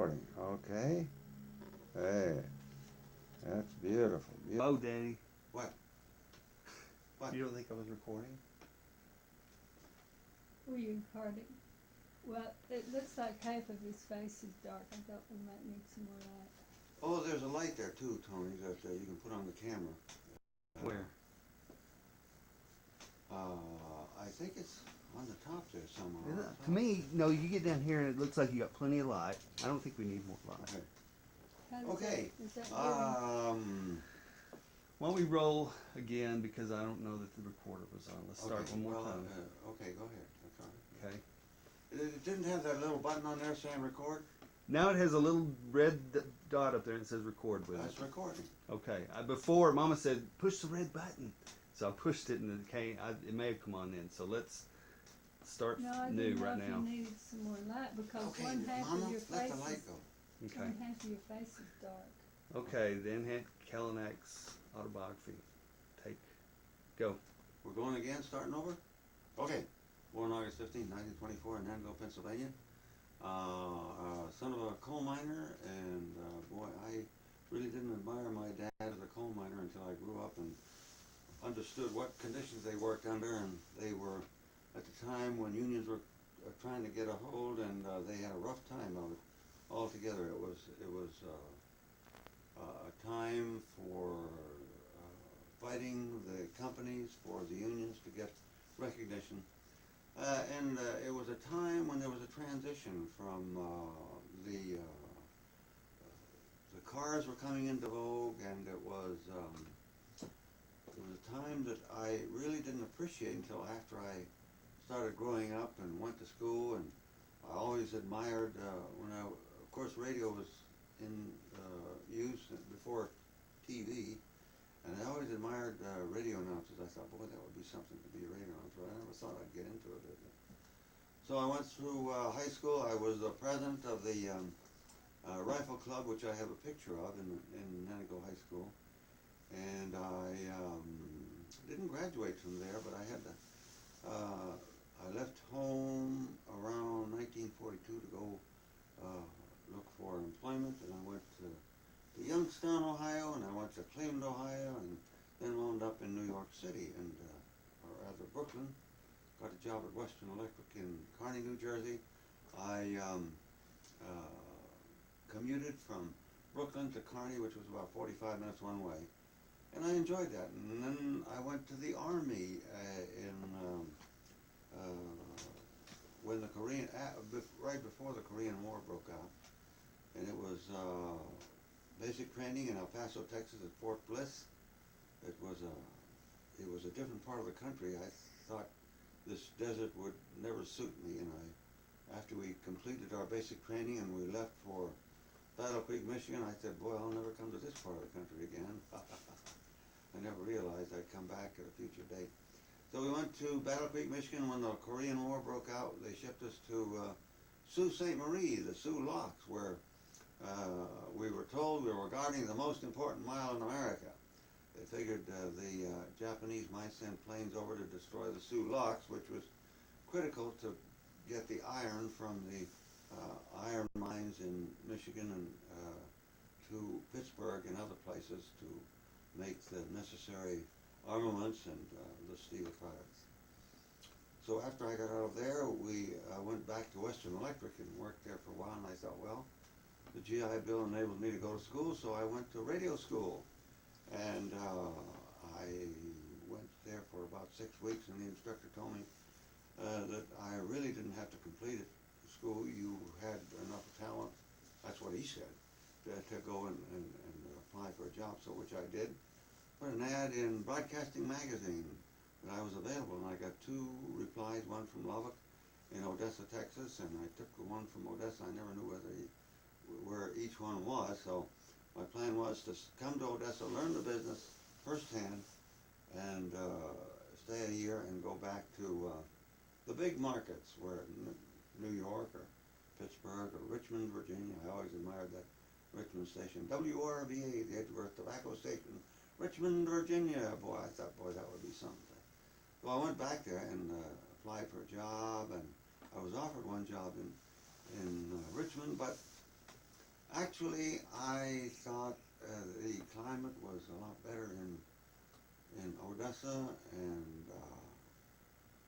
recording. Okay. Hey, that's beautiful. Oh, Daddy. What? What? You don't think I was recording? Were you recording? Well, it looks like half of his face is dark. I thought we might need some more light. Oh, there's a light there too, Tony, that you can put on the camera. Where? I think it's on the top there somewhere. To me, no, you get down here and it looks like you got plenty of light. I don't think we need more light. Okay. How does Okay. Is that Why don't we roll again because I don't know that the recorder was on. Let's start one more time. Okay, go ahead. That's all right. Okay. It didn't have that little button on there saying record? Now it has a little red dot up there and it says record with That's it. recording. Okay. Before, Mama said, push the red button. So I pushed it and it may have come on then. So let's start No, I new didn't know right if now. you needed some more light because Okay, one half Mama, of your let face the light is, go. Okay. one half of your face is dark. Okay, then hit Kalenak's autobiography. Take, go. We're going again, starting over? Okay. Born August 15, 1924 in Danville, Pennsylvania. Son of a coal miner, and boy, I really didn't admire my dad as a coal miner until I grew up and understood what conditions they worked under, and they were at the time when unions were trying to get a hold, and they had a rough time of it altogether. It was a time for fighting the companies, for the unions to get recognition. And it was a time when there was a transition from the cars were coming into vogue, and it was a time that I really didn't appreciate until after I started growing up and went to school. And I always admired of course, radio was in use before TV. And I always admired radio announcers. I thought, boy, that would be something to be a radio announcer. I never thought I'd get into it. So I went through high school. I was the president of the rifle club, which I have a picture of in Nanago High School. And I didn't graduate from there, but I had to. I left home around 1942 to go look for employment, and I went to Youngstown, Ohio, and I went to Cleveland, Ohio, and then wound up in New York City, and or rather Brooklyn. Got a job at Western Electric in Kearney, New Jersey. I commuted from Brooklyn to Kearney, which was about 45 minutes one way, and I enjoyed that. And then I went to the Army when the right before the Korean War broke out, and it was basic training in El Paso, Texas at Fort Bliss. It was a different part of the country. I thought this desert would never suit me, and after we completed our basic training and we left for Battle Creek, Michigan, I said, boy, I'll never come to this part of the country again. I never realized I'd come back at a future date. So we went to Battle Creek, Michigan when the Korean War broke out. They shipped us to Sault Ste. Marie, the Sioux Locks, where we were told we were guarding the most important mile in America. They figured the Japanese might send planes over to destroy the Sioux Locks, which was critical to get the iron from the iron mines in Michigan and to Pittsburgh and other places to make the necessary armaments and the steel products. So after I got out of there, we went back to Western Electric and worked there for a while, and I thought, well, the GI Bill enabled me to go to school, so I went to radio school. And I went there for about 6 weeks, and the instructor told me that I really didn't have to complete it. School, you had enough talent, that's what he said, to go and apply for a job, so which I did. Put an ad in Broadcasting Magazine that I was available, and I got 2 replies, one from Lubbock in Odessa, Texas, and I took the one from Odessa. I never knew where each one was, so my plan was to come to Odessa, learn the business firsthand, and stay a year and go back to the big markets, where New York or Pittsburgh or Richmond, Virginia. I always admired that Richmond station. WRVA, the Edgeworth Tobacco Station, Richmond, Virginia. Boy, I thought, boy, that would be something. So I went back there and applied for a job, and I was offered one job in Richmond, but Actually, I thought the climate was a lot better in Odessa, and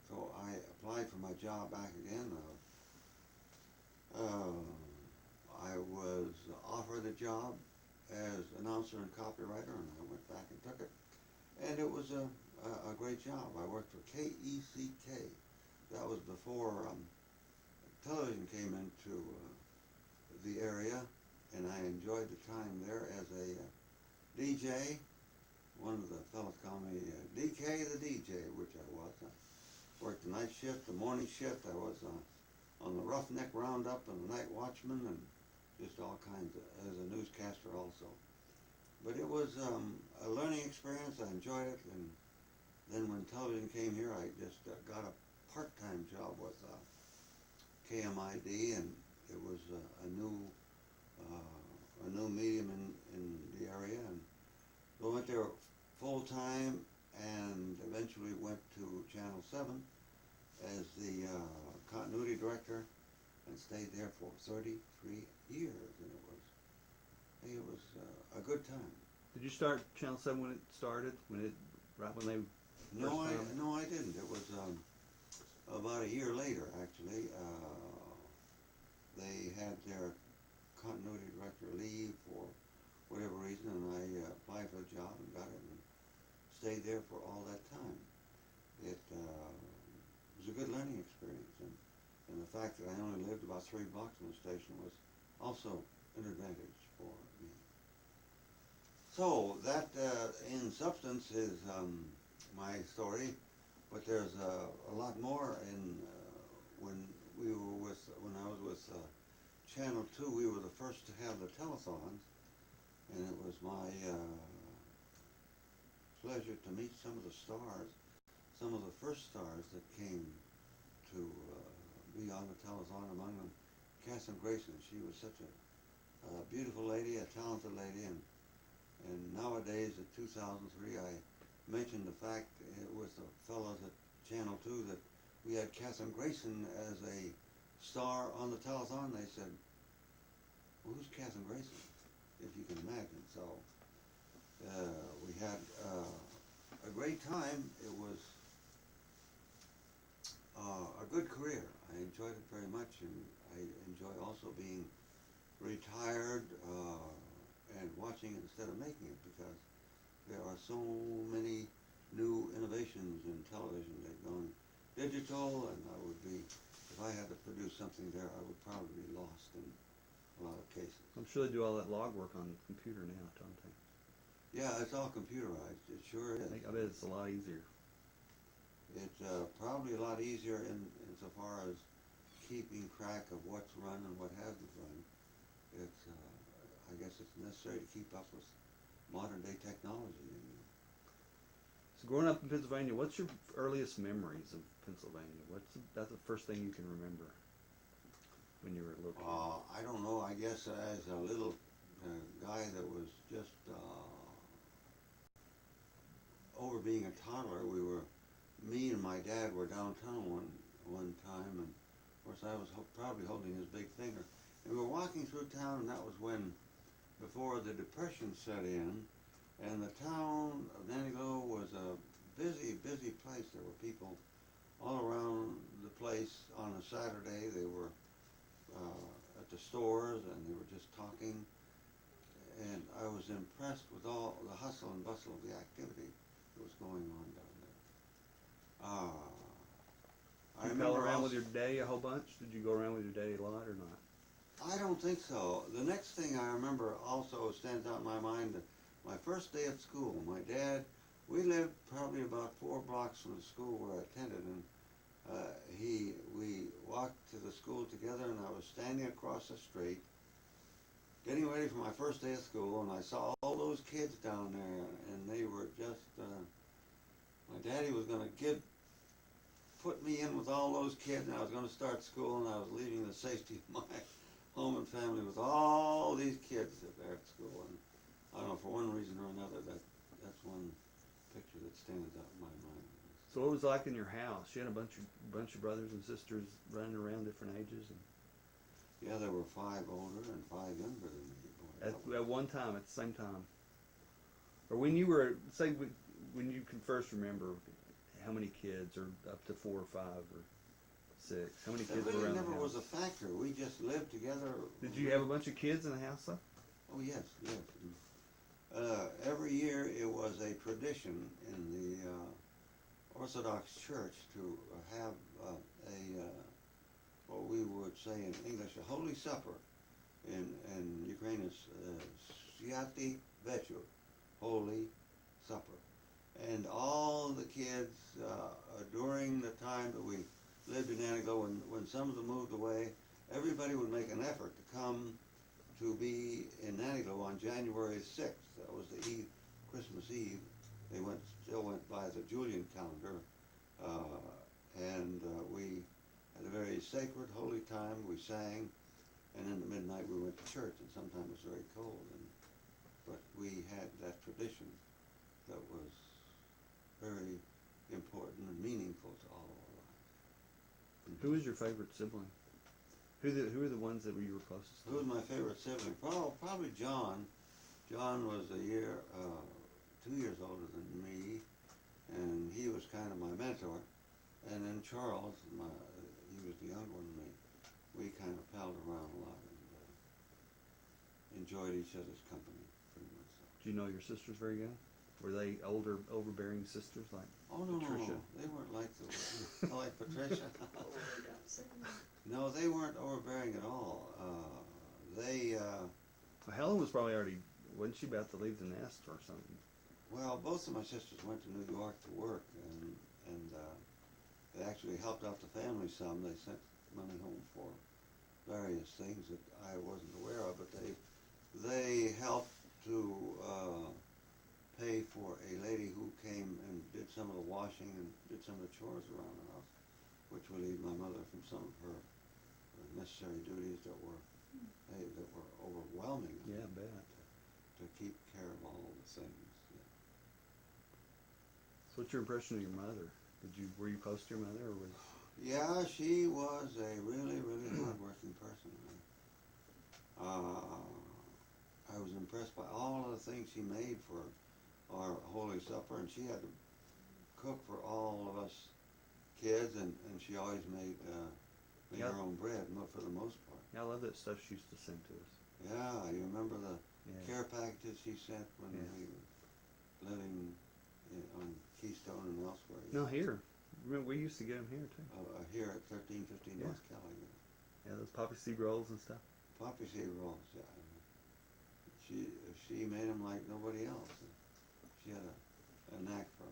so I applied for my job back again. I was offered a job as announcer and copywriter, and I went back and took it. And it was a great job. I worked for KECK. That was before television came into the area, and I enjoyed the time there as a DJ. One of the fellows called me DK the DJ, which I was. I worked the night shift, the morning shift. I was on the Roughneck Roundup and the Night Watchman, and just all kinds of, as a newscaster also. But it was a learning experience. I enjoyed it, and then when television came here, I just got a part-time job with KMID, and it was a new medium in the area, and so I went there full-time, and eventually went to Channel 7 as the continuity director, and stayed there for 33 years, and it was a good time. Did you start Channel 7 when it started? Right when they No, first found it? no, I didn't. It was about a year later, actually. They had their continuity director leave for whatever reason, and I applied for the job and got it, and stayed there for all that time. It was a good learning experience, and the fact that I only lived about 3 blocks from the station was also an advantage for me. So that, in substance, is my story. But there's a lot more. When I was with Channel 2, we were the first to have the telethons, and it was my pleasure to meet some of the stars, some of the first stars that came to be on the telethon. Among them, Catherine Grayson. She was such a beautiful lady, a talented lady, and nowadays, in 2003, I mentioned the fact with the fellows at Channel 2 that we had Catherine Grayson as a star on the telethon. They said, well, who's Catherine Grayson? If you can imagine. So we had a great time. It was a good career. I enjoyed it very much, and I enjoy also being retired and watching it instead of making it, because there are so many new innovations in television. They've gone digital, and I would be, if I had to produce something there, I would probably be lost in a lot of cases. I'm sure they do all that log work on the computer now, don't they? Yeah, it's all computerized. It sure is. I bet it's a lot easier. It's probably a lot easier insofar as keeping track of what's run and what hasn't run. It's, I guess it's necessary to keep up with modern day technology. So growing up in Pennsylvania, what's your earliest memories of Pennsylvania? That's the first thing you can remember when you were a little kid? I don't know. I guess as a little guy that was just over being a toddler, me and my dad were downtown one time, and of course I was probably holding his big finger. And we were walking through town, and that was before the Depression set in, and the town of Nantiglow was a busy, busy place. There were people all around the place on a Saturday. They were at the stores, and they were just talking, and I was impressed with all the hustle and bustle of the activity that was going on down there. I Did you remember pal around with also, your daddy a whole bunch? Did you go around with your daddy a lot or not? I don't think so. The next thing I remember also stands out in my mind, my first day at school. My dad, we lived probably about 4 blocks from the school where I attended, and we walked to the school together, and I was standing across the street getting ready for my first day of school, and I saw all those kids down there, and they were just, my daddy was going to put me in with all those kids, and I was going to start school, and I was leaving the safety of my home and family with all these kids there at school. And I don't know, for one reason or another, that's one picture that stands out in my mind. So what was it like in your house? You had a bunch of brothers and sisters running around different ages? And Yeah, there were 5 older and 5 younger than me. Boy, that was- At one time, at the same time? Or when you were, say, when you can first remember how many kids, or up to 4 or 5 or 6, how many It kids were really around never the house? was a factor. We just lived together. Did you have a bunch of kids in the house, though? Oh, yes, yes. Every year it was a tradition in the Orthodox Church to have what we would say in English, a Holy Supper. In Ukraine it's Sviaty Večer, Holy Supper. And all the kids, during the time that we lived in Antigo, when some of them moved away, everybody would make an effort to come to be in Antigo on January 6th. That was the Eve, Christmas Eve. They still went by the Julian calendar, and we had a very sacred, holy time. We sang, and in the midnight we went to church, and sometimes it was very cold. But we had that tradition that was very important and meaningful to all of our lives. Who was your favorite sibling? Who are the ones that you were closest to? Who was my favorite sibling? Probably John. John was 2 years older than me, and he was kind of my mentor. And then Charles, he was the younger one than me. We kind of palled around a lot and enjoyed each other's company, pretty much so. Do you know your sisters very good? Were they older, overbearing sisters like Oh, no, Patricia? no, they weren't like like Patricia. No, they weren't overbearing at all. Well, Helen was probably already, wasn't she about to leave the nest or something? Well, both of my sisters went to New York to work, and they actually helped out the family some. They sent money home for various things that I wasn't aware of, but they helped to pay for a lady who came and did some of the washing and did some of the chores around the house, which relieved my mother from some of her necessary duties that were overwhelming. Yeah, I bet. To keep care of all the things. Yeah. So what's your impression of your mother? Were you close to your mother, or was? Yeah, she was a really, really hard-working person. I was impressed by all of the things she made for our Holy Supper, and she had to cook for all of us kids, and she always made Yeah. her own bread, for the most part. Yeah, I love that stuff she used to send to us. Yeah, you remember the Yeah. care packages she sent when Yeah. we were living on Keystone and elsewhere. No, here. Remember, we used to get them here too. Here at 1315 Yeah. North Cali. Yeah, those poppy seed rolls and stuff. Poppy seed rolls, yeah. She made them like nobody else. She had a knack for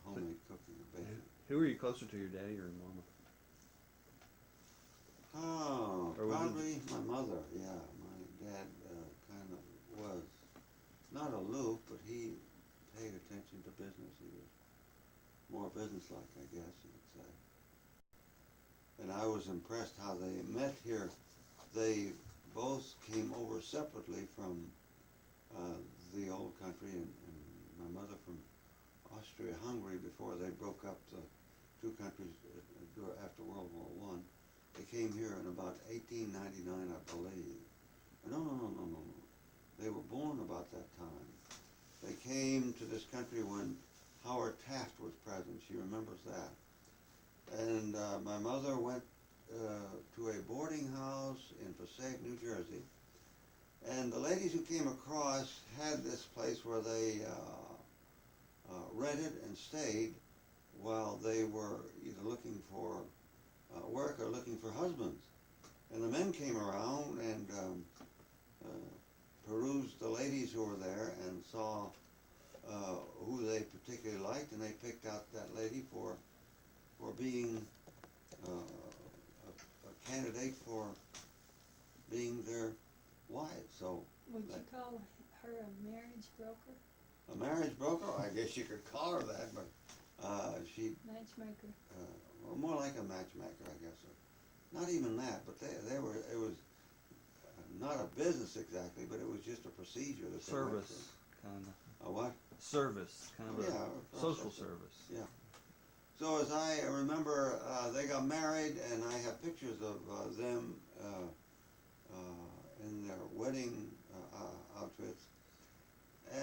homemade cooking and baking. Who were you closer to, your daddy or your mama? Oh, Or was it- probably my mother, yeah. My dad kind of was not aloof, but he paid attention to business. He was more businesslike, I guess you would say. And I was impressed how they met here. They both came over separately from the old country, and my mother from Austria-Hungary before they broke up the two countries after World War I. They came here in about 1899, I believe. No. They were born about that time. They came to this country when Howard Taft was president. She remembers that. And my mother went to a boarding house in Passaic, New Jersey. And the ladies who came across had this place where they rented and stayed while they were either looking for work or looking for husbands. And the men came around and perused the ladies who were there and saw who they particularly liked, and they picked out that lady for being a candidate for being their wife. So Would you call her a marriage broker? a marriage broker, I guess you could call her that, but she Matchmaker. well, more like a matchmaker, I guess. Or not even that, but they were. It was not a business exactly, but it was just a procedure that they went Service, through. kind of. A what? Service, kind of Yeah, a social service. Yeah. So as I remember, they got married, and I have pictures of them in their wedding outfits.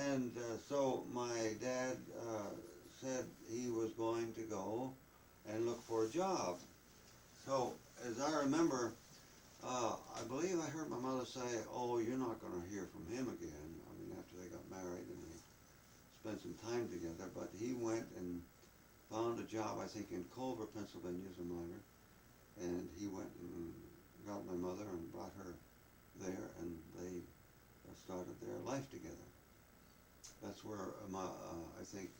And so my dad said he was going to go and look for a job. So as I remember, I believe I heard my mother say, "Oh, you're not going to hear from him again." I mean, after they got married and they spent some time together. But he went and found a job, I think, in Culver, Pennsylvania, as a miner. And he went and got my mother and brought her there, and they started their life together. That's where I think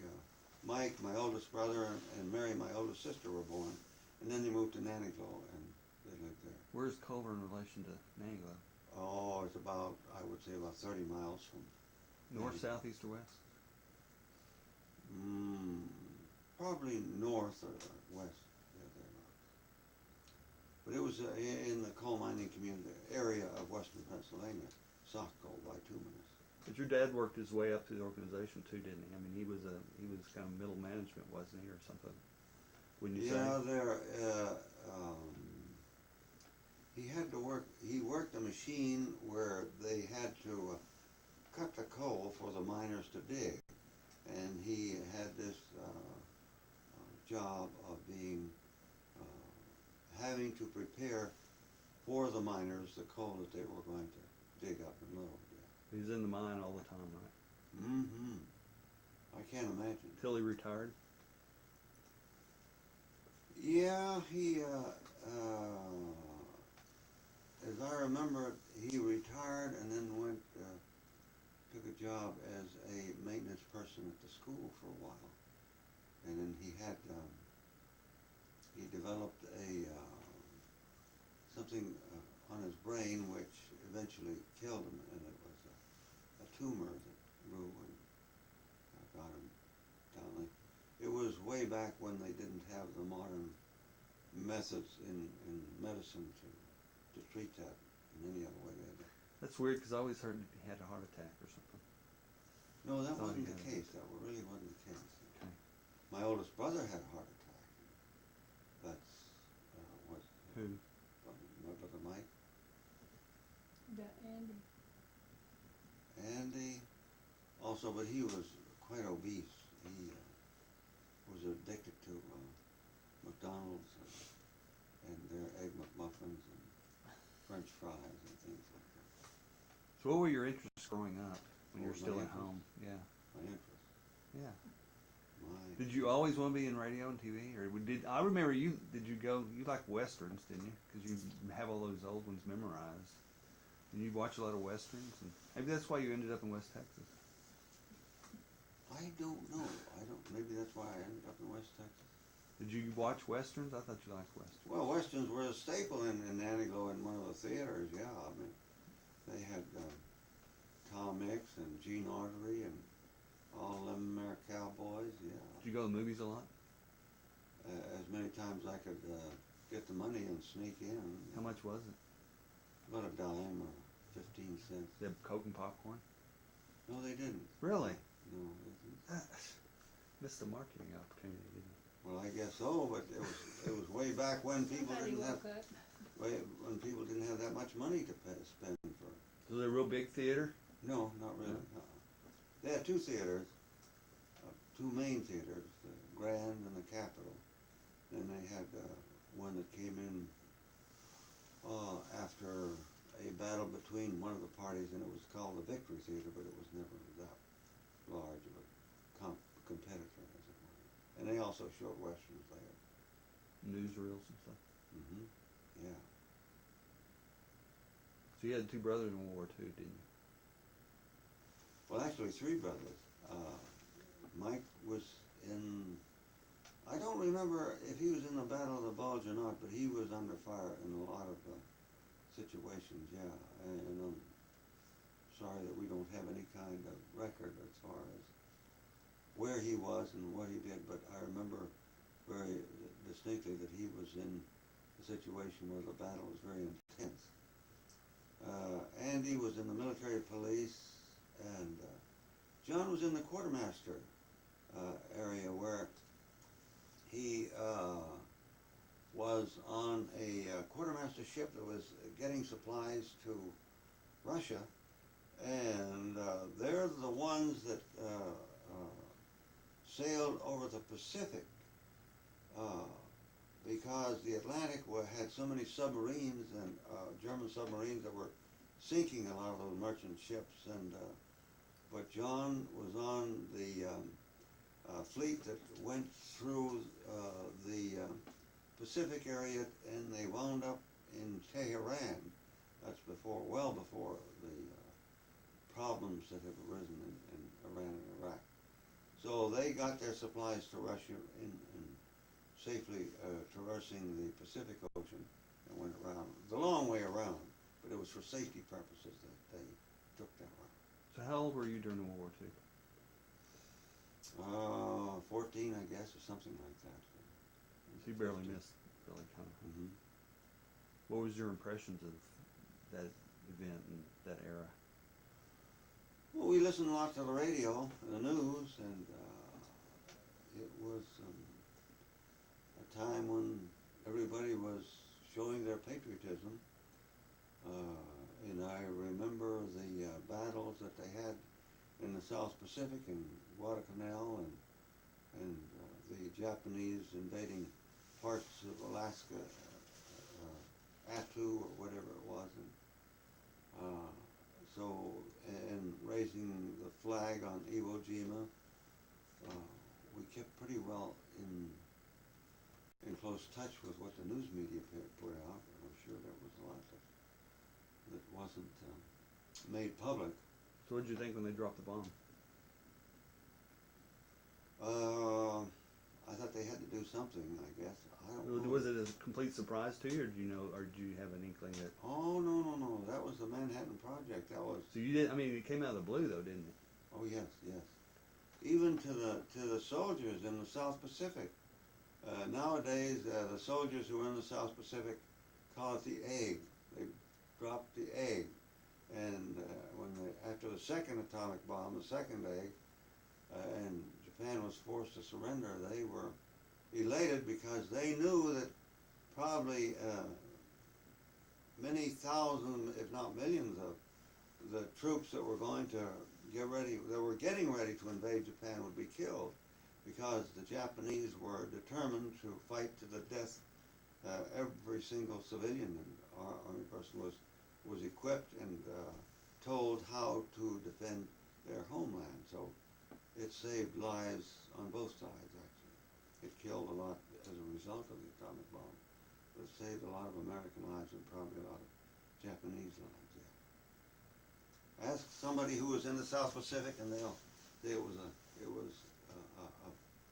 Mike, my oldest brother, and Mary, my oldest sister, were born. And then they moved to Naniglow, and they lived there. Where's Culver in relation to Naniglow? Oh, it's about, I would say, about 30 miles from North, Naniglow. south, east, or west? Probably north or west. Yeah, thereabouts. But it was in the coal mining community area of western Pennsylvania, soft coal bituminous. But your dad worked his way up through the organization too, didn't he? I mean, he was kind of middle management, wasn't he, or something? Wouldn't you Yeah, say? there. He had to work. He worked a machine where they had to cut the coal for the miners to dig, and he had this job of being having to prepare for the miners the coal that they were going to dig up and load. Yeah. He was in the mine all the time, right? Mm-hmm. I can't imagine. Till he retired. Yeah, he. As I remember, he retired and then went took a job as a maintenance person at the school for a while, and then he had he developed a something on his brain which eventually killed him, and it was a tumor that grew and got him down. It was way back when they didn't have the modern methods in medicine to treat that in any other way. That's weird because I always heard that he had a heart attack or something. No, that Thought he wasn't the had it. case. That really wasn't the case. Okay. My oldest brother had a heart attack. That's what Who? my brother Mike. Got Andy. Andy also, but he was quite obese. He was addicted to McDonald's and their egg McMuffins and French fries and things like that. So what were your interests growing up when you were What was still my at home? Yeah. My interest. Yeah. My Did you always want to be in radio and TV, or did I remember you? Did you go? You like westerns, didn't you? Because you have all those old ones memorized. And you watch a lot of westerns, and maybe that's why you ended up in West Texas. I don't know. I don't. Maybe that's why I ended up in West Texas. Did you watch westerns? I thought you liked westerns. Well, westerns were a staple in Naniglow in one of the theaters. Yeah, I mean, they had Tom Mix and Gene Autry and all them there cowboys. Yeah, Did you go to the movies a lot? as many times as I could get the money and sneak in. How much was it? About a dime or 15 cents. They have Coke and popcorn. No, they didn't. Really? No, they didn't. Missed the marketing opportunity, didn't you? Well, I guess so, but it was way back when people Somebody didn't have woke up. when people didn't have that much money to spend for. Was it a real big theater? No, not really. They had two theaters, two main theaters, the Grand and the Capitol. Then they had one that came in after a battle between one of the parties, and it was called the Victory Theater, but it was never that large of a competitor, as it were. And they also showed westerns there. Newsreels and stuff. Mm-hmm. Yeah. So you had two brothers in World War II, didn't you? Well, actually, three brothers. Mike was in. I don't remember if he was in the Battle of the Bulge or not, but he was under fire in a lot of situations. Yeah, and I'm sorry that we don't have any kind of record as far as where he was and what he did. But I remember very distinctly that he was in a situation where the battle was very intense. Andy was in the military police, and John was in the quartermaster area where he was on a quartermaster ship that was getting supplies to Russia, and they're the ones that sailed over the Pacific because the Atlantic had so many submarines and German submarines that were sinking a lot of those merchant ships, and but John was on the fleet that went through the Pacific area, and they wound up in Tehran. That's well before the problems that have arisen in Iran and Iraq. So they got their supplies to Russia in safely traversing the Pacific Ocean and went around, the long way around, but it was for safety purposes that they took that route. So how old were you during World War II? 14, I guess, or something like that. So you barely missed, really, kind of. Mm-hmm. What was your impressions of that event and that era? Well, we listened a lot to the radio, the news, and it was a time when everybody was showing their patriotism. And I remember the battles that they had in the South Pacific, in Guadalcanal, and the Japanese invading parts of Alaska, Attu or whatever it was, and raising the flag on Iwo Jima. We kept pretty well in close touch with what the news media put out. I'm sure there was a lot that wasn't made public. So what did you think when they dropped the bomb? I thought they had to do something, I guess. I don't know. Was it a complete surprise to you, or did you have an inkling that? Oh, no. That was the Manhattan Project. That was. So you did. I mean, it came out of the blue, though, didn't it? Oh, yes. Even to the soldiers in the South Pacific. Nowadays, the soldiers who are in the South Pacific call it the egg. They dropped the egg, and after the second atomic bomb, the second egg, and Japan was forced to surrender, they were elated because they knew that probably many thousand, if not millions, of the troops that were going to getting ready to invade Japan would be killed, because the Japanese were determined to fight to the death. Every single civilian and army person was equipped and told how to defend their homeland. So it saved lives on both sides, actually. It killed a lot as a result of the atomic bomb, but it saved a lot of American lives and probably a lot of Japanese lives, yeah. Ask somebody who was in the South Pacific, and it was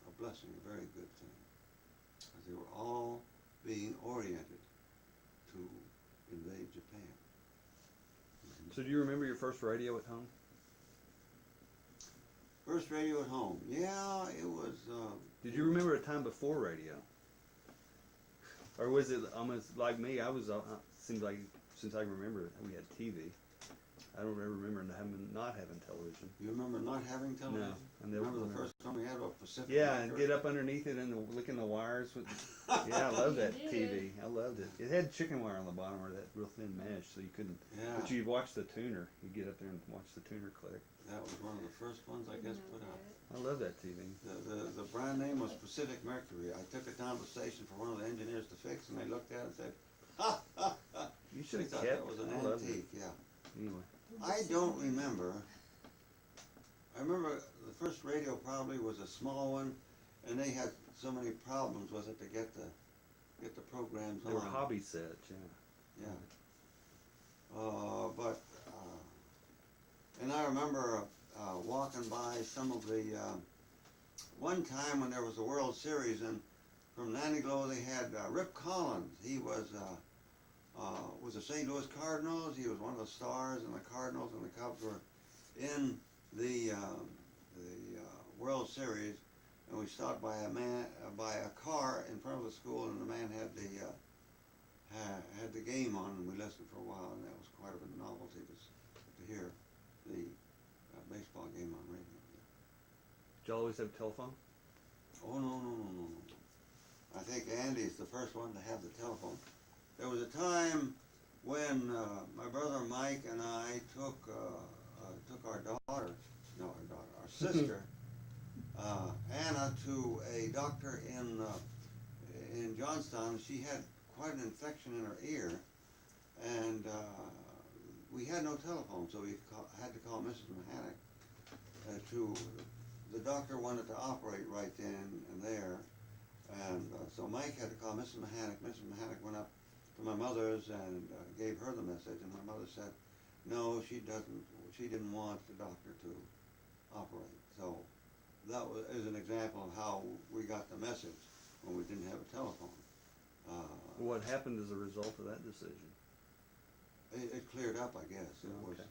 a blessing, a very good thing, because they were all being oriented to invade Japan. So do you remember your first radio at home? First radio at home, yeah, it was. Did you remember a time before radio? Or was it almost like me? I was, seems like, since I can remember, we had TV. I don't ever remember not having television. You remember not having television? No. I remember the first time we had a Pacific. Yeah, and get up underneath it and licking the wires. Yeah, I loved that TV. I loved it. It had chicken wire on the bottom, or that real thin mesh, so you couldn't. Yeah. But you'd watch the tuner. You'd get up there and watch the tuner click. That was one of the first ones, I guess, put out. I love that TV. The brand name was Pacific Mercury. I took it down to the station for one of the engineers to fix, and they looked at it and said, "Ha ha ha!" You should have thought kept. that was an I loved it. antique. Yeah. Anyway. I don't remember. I remember the first radio probably was a small one, and they had so many problems with it to get the programs They on. were hobby sets, yeah. Yeah. And I remember walking by some of the, one time when there was a World Series, and from Nantiglow they had Rip Collins. He was the St. Louis Cardinals. He was one of the stars, and the Cardinals and the Cubs were in the World Series, and we stopped by a car in front of the school, and the man had the game on, and we listened for a while, and that was quite a novelty to hear the baseball game on radio. Did you always have a telephone? Oh, no. I think Andy's the first one to have the telephone. there was a time when my brother Mike and I took our daughter, no, our sister, Anna, to a doctor in Johnstown. She had quite an infection in her ear, and we had no telephone, so we had to call Mrs. Mahanic. The doctor wanted to operate right then and there, and so Mike had to call Mrs. Mahanic. Mrs. Mahanic went up to my mother's and gave her the message, and my mother said, no, she didn't want the doctor to operate. So that is an example of how we got the message when we didn't have a telephone. What happened as a result of that decision? It cleared up, I guess. Okay.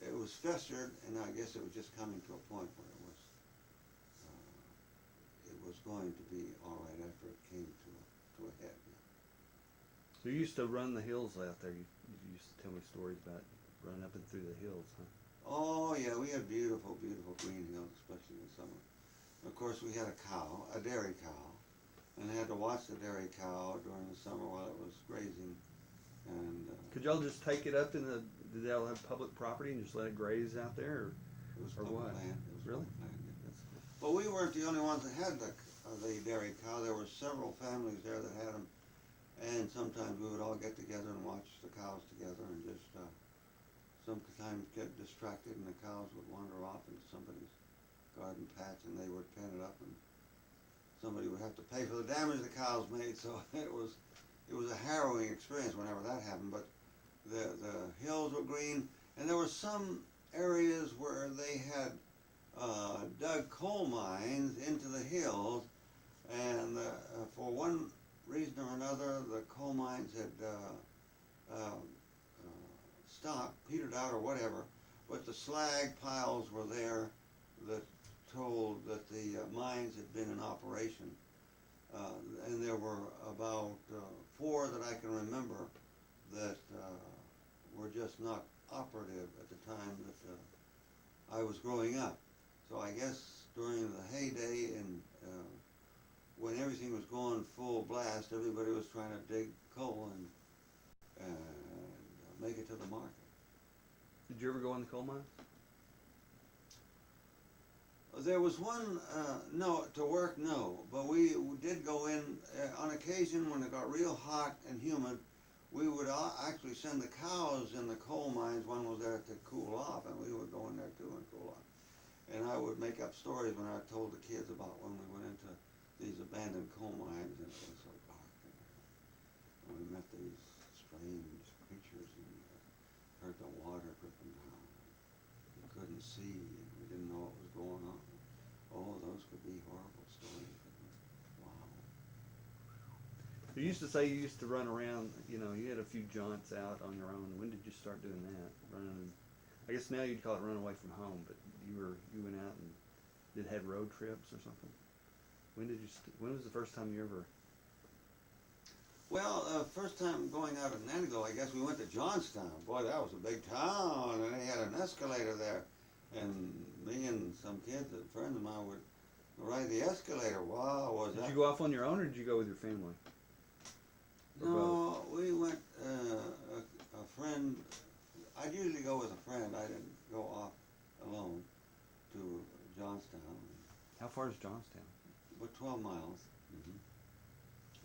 It was festered, and I guess it was just coming to a point where it was going to be all right after it came to a head. Yeah. So you used to run the hills out there. You used to tell me stories about running up and through the hills, huh? Oh yeah, we had beautiful, beautiful green hills, especially in summer. Of course, we had a dairy cow, and I had to watch the dairy cow during the summer while it was grazing. And could y'all just take it up did y'all have public property and just let it graze out there, it was or public what? land. It was Really? public land, yeah. That's cool. But we weren't the only ones that had the dairy cow. There were several families there that had them, and sometimes we would all get together and watch the cows together, and just sometimes get distracted, and the cows would wander off into somebody's garden patch, and they would pen it up, and somebody would have to pay for the damage the cows made. So it was a harrowing experience whenever that happened. But the hills were green, and there were some areas where they had dug coal mines into the hills, and for one reason or another, the coal mines had stopped, petered out or whatever, but the slag piles were there that told that the mines had been in operation. And there were about 4 that I can remember that were just not operative at the time that I was growing up. So I guess during the heyday and when everything was going full blast, everybody was trying to dig coal and make it to the market. Did you ever go in the coal mines? There was one, no, to work, no, but we did go in on occasion when it got real hot and humid. We would actually send the cows in the coal mines. One was there to cool off, and we would go in there too and cool off. And I would make up stories when I told the kids about when we went into these abandoned coal mines, and it was so dark in there. And we met these strange creatures and heard the water dripping down. We couldn't see, and we didn't know what was going on. Oh, those could be horrible stories. Wow. You used to say you used to run around, you had a few jaunts out on your own. When did you start doing that? Running, I guess now you'd call it run away from home, but you went out and had road trips or something? When was the first time you ever? Well, first time going out of Nantigo, I guess we went to Johnstown. Boy, that was a big town, and they had an escalator there. And me and some kids, friends of mine, would ride the escalator. Wow, was that? Did you go off on your own, or did you go with your family? Or No, we went, a friend, I'd usually go with a friend. I didn't go off alone to Johnstown. How far is Johnstown? About 12 miles.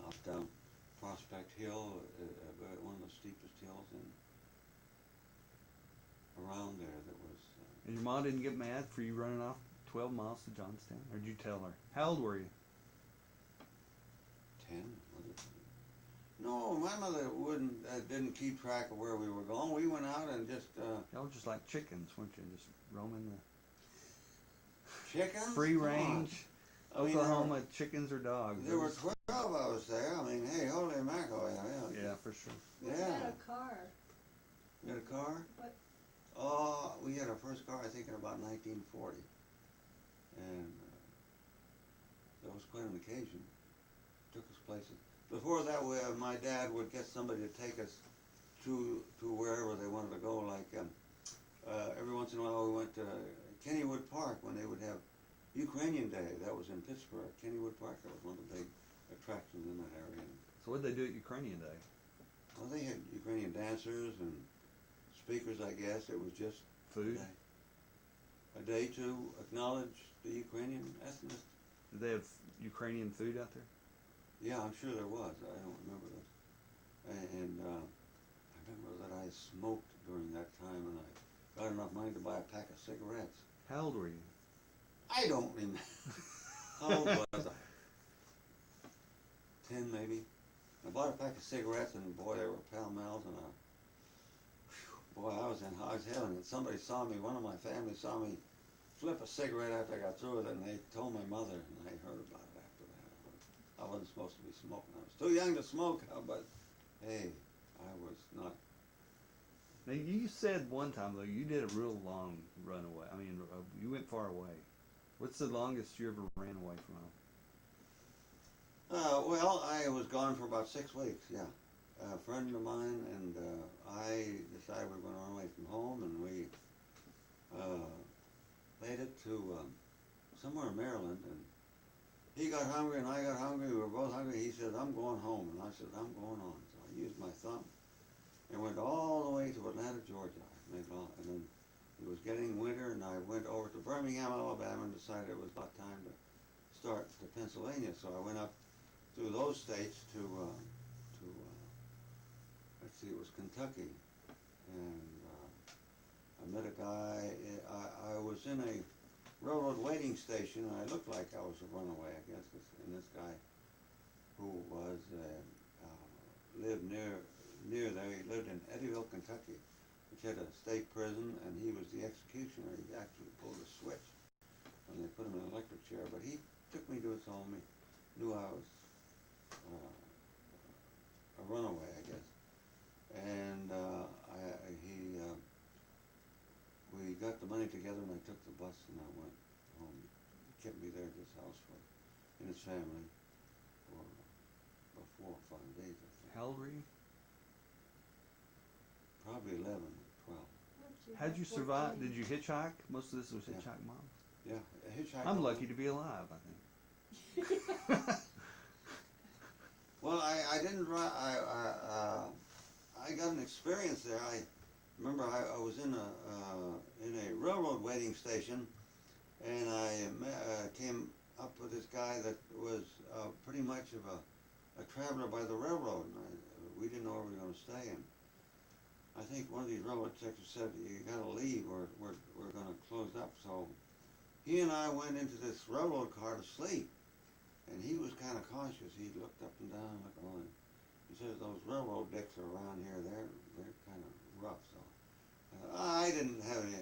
Up down Prospect Hill, one of the steepest hills, and around there was... And your mom didn't get mad for you running off 12 miles to Johnstown? Or did you tell her? How old were you? 10? No, my mother didn't keep track of where we were going. We went out and just... Y'all were just like chickens, weren't you? Just roaming the... Chickens? Free range. I mean, Oklahoma chickens or dogs? There were 12 of us there. I mean, hey, holy mackerel, Yeah, for sure. We had a car. You had a car? What? Oh, we had our first car, I think, in about 1940. And that was quite an occasion. Took us places. Before that, my dad would get somebody to take us to wherever they wanted to go. Like every once in a while, we went to Kennywood Park when they would have Ukrainian Day. That was in Pittsburgh. Kennywood Park, that was one of the big attractions in that area. So what did they do at Ukrainian Day? Well, they had Ukrainian dancers and speakers, I guess. It was just Food? a day to acknowledge the Ukrainian ethnicity. Did they have Ukrainian food out there? Yeah, I'm sure there was. I don't remember this. And I remember that I smoked during that time, and I got enough money to buy a pack of cigarettes. How old were you? I don't remember. How old was I? 10 maybe. I bought a pack of cigarettes, and boy, they were Pall Malls, and boy, I was in high heaven. And somebody saw me, one of my family saw me flip a cigarette after I got through with it, and they told my mother, and I heard about it after that. I wasn't supposed to be smoking. I was too young to smoke, but hey, I was not. Now, you said one time, though, you did a real long runaway. I mean, you went far away. What's the longest you ever ran away from home? Well, I was gone for about 6 weeks, yeah. A friend of mine and I decided we were going to run away from home, and we made it to somewhere in Maryland, and he got hungry and I got hungry. We were both hungry. He said, I'm going home, and I said, I'm going on. So I used my thumb and went all the way to Atlanta, Georgia. I made it all, and then it was getting winter, and I went over to Birmingham, Alabama, and decided it was about time to start to Pennsylvania. So I went up through those states to let's see, it was Kentucky, and I met a guy. I was in a railroad waiting station, and I looked like I was a runaway, I guess. And this guy, who was lived near there, he lived in Eddyville, Kentucky, which had a state prison, and he was the executioner. He actually pulled a switch, and they put him in an electric chair. But he took me to his home. He knew I was a runaway, I guess. And we got the money together, and I took the bus, and I went home. He kept me there at his house and his family for about 4 or 5 days, I think. How old were you? Probably 11, 12. How'd you survive? Did you hitchhike? Most of this was hitchhike, Mom. Yeah, a hitchhiker. I'm lucky to be alive, I think. Well, I didn't. I got an experience there. I remember I was in a railroad waiting station, and I came up with this guy that was pretty much of a traveler by the railroad. And we didn't know where we were going to stay, and I think one of these railroad detectives said, "You got to leave, or we're going to close up." So he and I went into this railroad car to sleep. And he was kind of cautious. He looked up and down, like, oh, he says those railroad dicks are around here. They're kind of rough. So I didn't have any,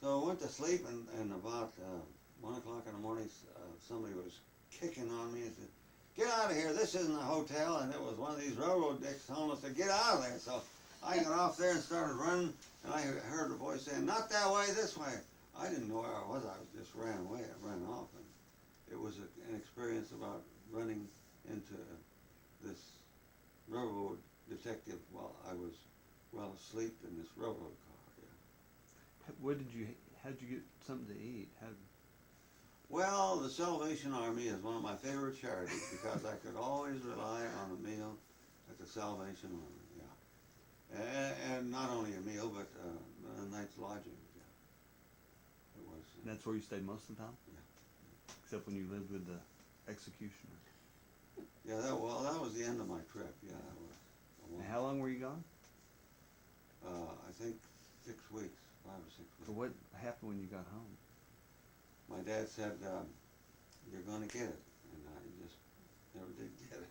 So I went to sleep, and about 1 o'clock in the morning, somebody was kicking on me and said, "Get out of here! This isn't a hotel." And it was one of these railroad dicks telling us to get out of there. So I got off there and started running, and I heard a voice saying, "Not that way, this way." I didn't know where I was. I just ran away. I ran off. It was an experience about running into this railroad detective while I was well asleep in this railroad car. Yeah. How'd you get something to eat? Well, the Salvation Army is one of my favorite charities because I could always rely on a meal at the Salvation Army. Yeah, and not only a meal, but a night's lodging. Yeah, it was. That's where you stayed most of the time? Yeah. Except when you lived with the executioner. Yeah, that was the end of my trip. Yeah, that was. And how long were you gone? I think 6 weeks, 5 or 6 weeks. So what happened when you got home? My dad said, "You're going to get it," and I just never did get it.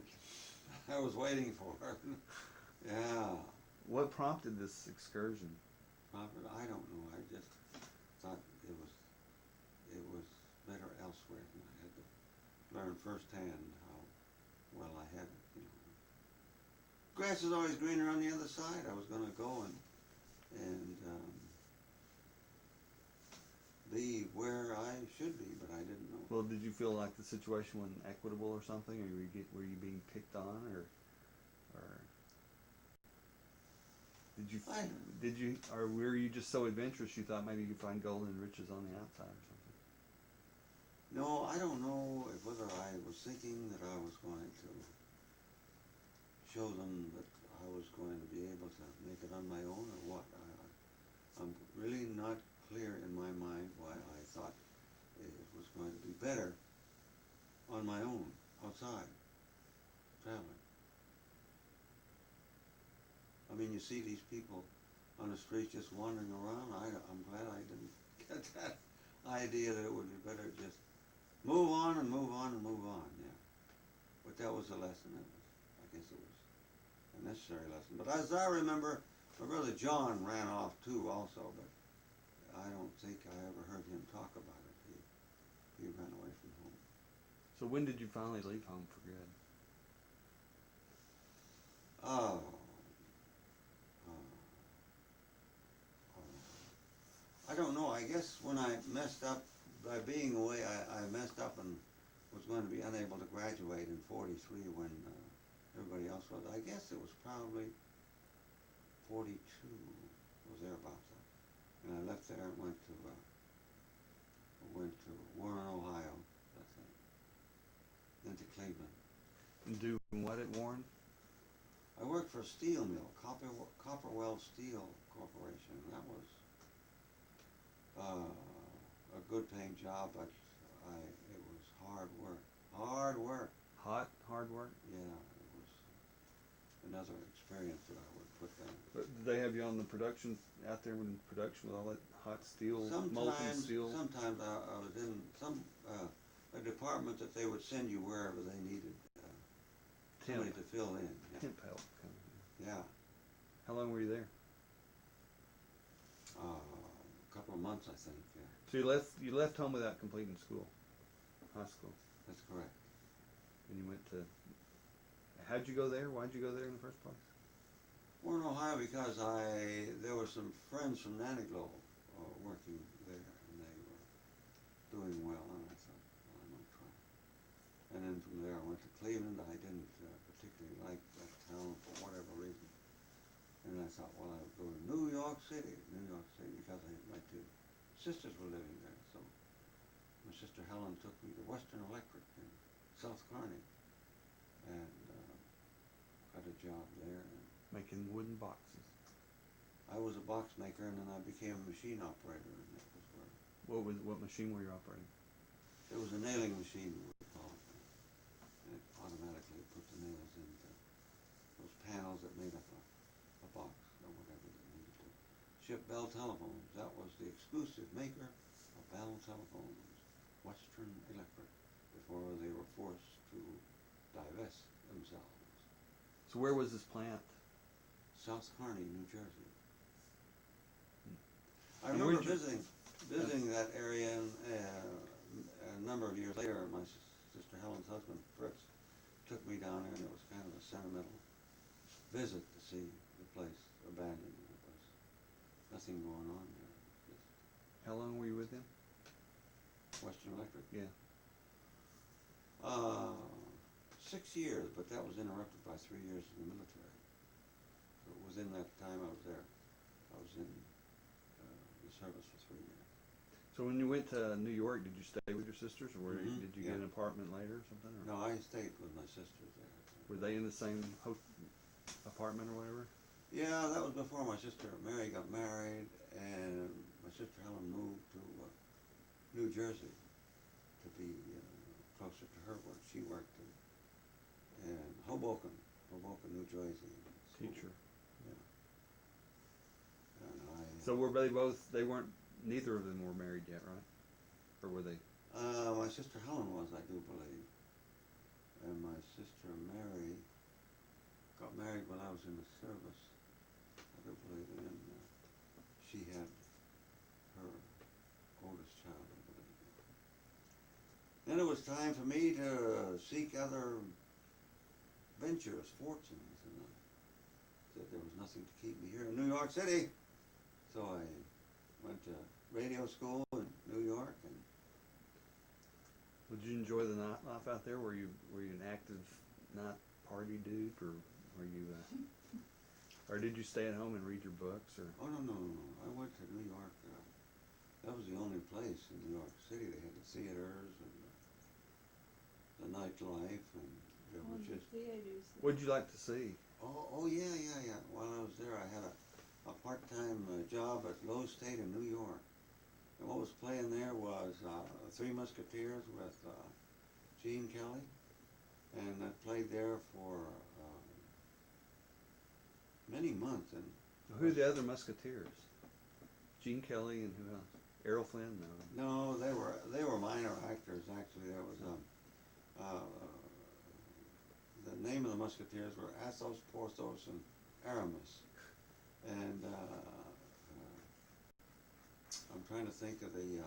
I was waiting for it. Yeah. What prompted this excursion? Robert, I don't know. I just thought it was better elsewhere, and I had to learn firsthand how well I had it. Grass is always greener on the other side. I was going to go and be where I should be, but I didn't know. Well, did you feel like the situation wasn't equitable or something, or were you being picked on, or or were you just so adventurous you thought maybe you could find gold and riches on the outside or something? No, I don't know whether I was thinking that I was going to show them that I was going to be able to make it on my own or what. I'm really not clear in my mind why I thought it was going to be better on my own, outside, traveling. I mean, you see these people on the street just wandering around. I'm glad I didn't get that idea that it would be better to just move on and move on and move on, yeah. But that was a lesson. I guess it was a necessary lesson. But as I remember, my brother John ran off too also, but I don't think I ever heard him talk about it. He ran away from home. So when did you finally leave home for good? Oh. I don't know. I guess when I messed up by being away, I messed up and was going to be unable to graduate in '43 when everybody else was. I guess it was probably '42, was thereabouts. And I left there and went to Warren, Ohio, I think. Then to Cleveland. And doing what at Warren? I worked for a steel mill, Copperwell Steel Corporation. That was a good paying job, but it was hard work. Hard work. Hard work? Yeah, it was another experience that I would put down. But did they have you on the production, out there in production with all that hot steel, molten steel? Sometimes I was in a department that they would send you wherever they needed somebody to fill in. Yeah. Temp help. Kind of. Yeah. How long were you there? A couple of months, I think. Yeah. So you left home without completing school, high school, That's correct. and you went to. How'd you go there? Why'd you go there in the first place? We're in Ohio because there were some friends from Naniglow working there, and they were doing well, and I thought, well, I might try. And then from there I went to Cleveland. I didn't particularly like that town for whatever reason. And I thought, well, I would go to New York City, because my two sisters were living there. So my sister Helen took me to Western Electric in South Kearney, and got a job there. And Making wooden boxes. I was a box maker, and then I became a machine operator, and that was where What machine were you operating? it was a nailing machine, we would call it. And it automatically put the nails into those panels that made up a box or whatever they needed to. Ship Bell telephones. That was the exclusive maker of Bell telephones, Western Electric, before they were forced to divest themselves. So where was this plant? South Kearney, New Jersey. I And remember where'd you- visiting that area, and a number of years later, my sister Helen's husband, Fritz, took me down there, and it was kind of a sentimental visit to see the place abandoned. There was nothing going on there. Just How long were you with him? Western Electric. Yeah. 6 years, but that was interrupted by 3 years in the military. So within that time I was there, I was in the service for 3 years. So when you went to New York, did you stay with your sisters, or did you get Yeah. an apartment later or something? Or No, I stayed with my sisters there. were they in the same apartment or whatever? Yeah, that was before my sister Mary got married, and my sister Helen moved to New Jersey to be closer to her work. She worked in Hoboken, New Jersey. Teacher. Yeah. And So were they weren't, neither of them were married yet, right? Or were they? my sister Helen was, I do believe. And my sister Mary got married when I was in the service, I do believe, and then she had her oldest child, I believe. Then it was time for me to seek other ventures, fortunes, and I said there was nothing to keep me here in New York City. So I went to radio school in New York, and Would you enjoy the nightlife out there? Were you an active night party dude, or were you, or did you stay at home and read your books, or? oh no, I went to New York. That was the only place in New York City. They had the theaters and the nightlife, and there was just theaters. What'd you like to see? Oh, yeah, yeah, yeah. While I was there, I had a part-time job at Lowe's State in New York. And what was playing there was Three Musketeers with Gene Kelly. And I played there for many months. And Who are the other Musketeers? Gene Kelly and who else? Errol Flynn? No. no, they were minor actors actually. There was the name of the Musketeers were Athos, Porthos, and Aramis. And I'm trying to think of the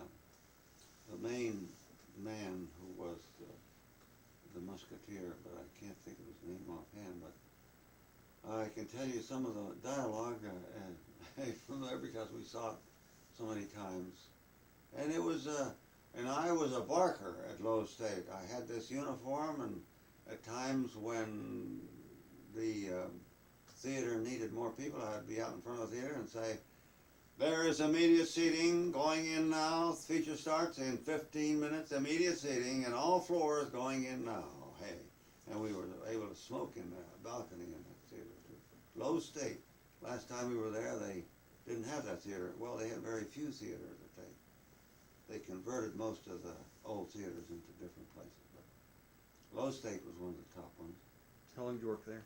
main man who was the Musketeer, but I can't think of his name offhand. But I can tell you some of the dialogue from there because we saw it so many times. And it was, and I was a barker at Lowe's State. I had this uniform, and at times when the theater needed more people, I'd be out in front of the theater and say, "There is immediate seating going in now. Feature starts in 15 minutes. Immediate seating, and all floors going in now." Hey, and we were able to smoke in the balcony in that theater too. Lowe's State. Last time we were there, they didn't have that theater. Well, they had very few theaters. That they converted most of the old theaters into different places. But Lowe's State was one of the top ones. How long did you work there?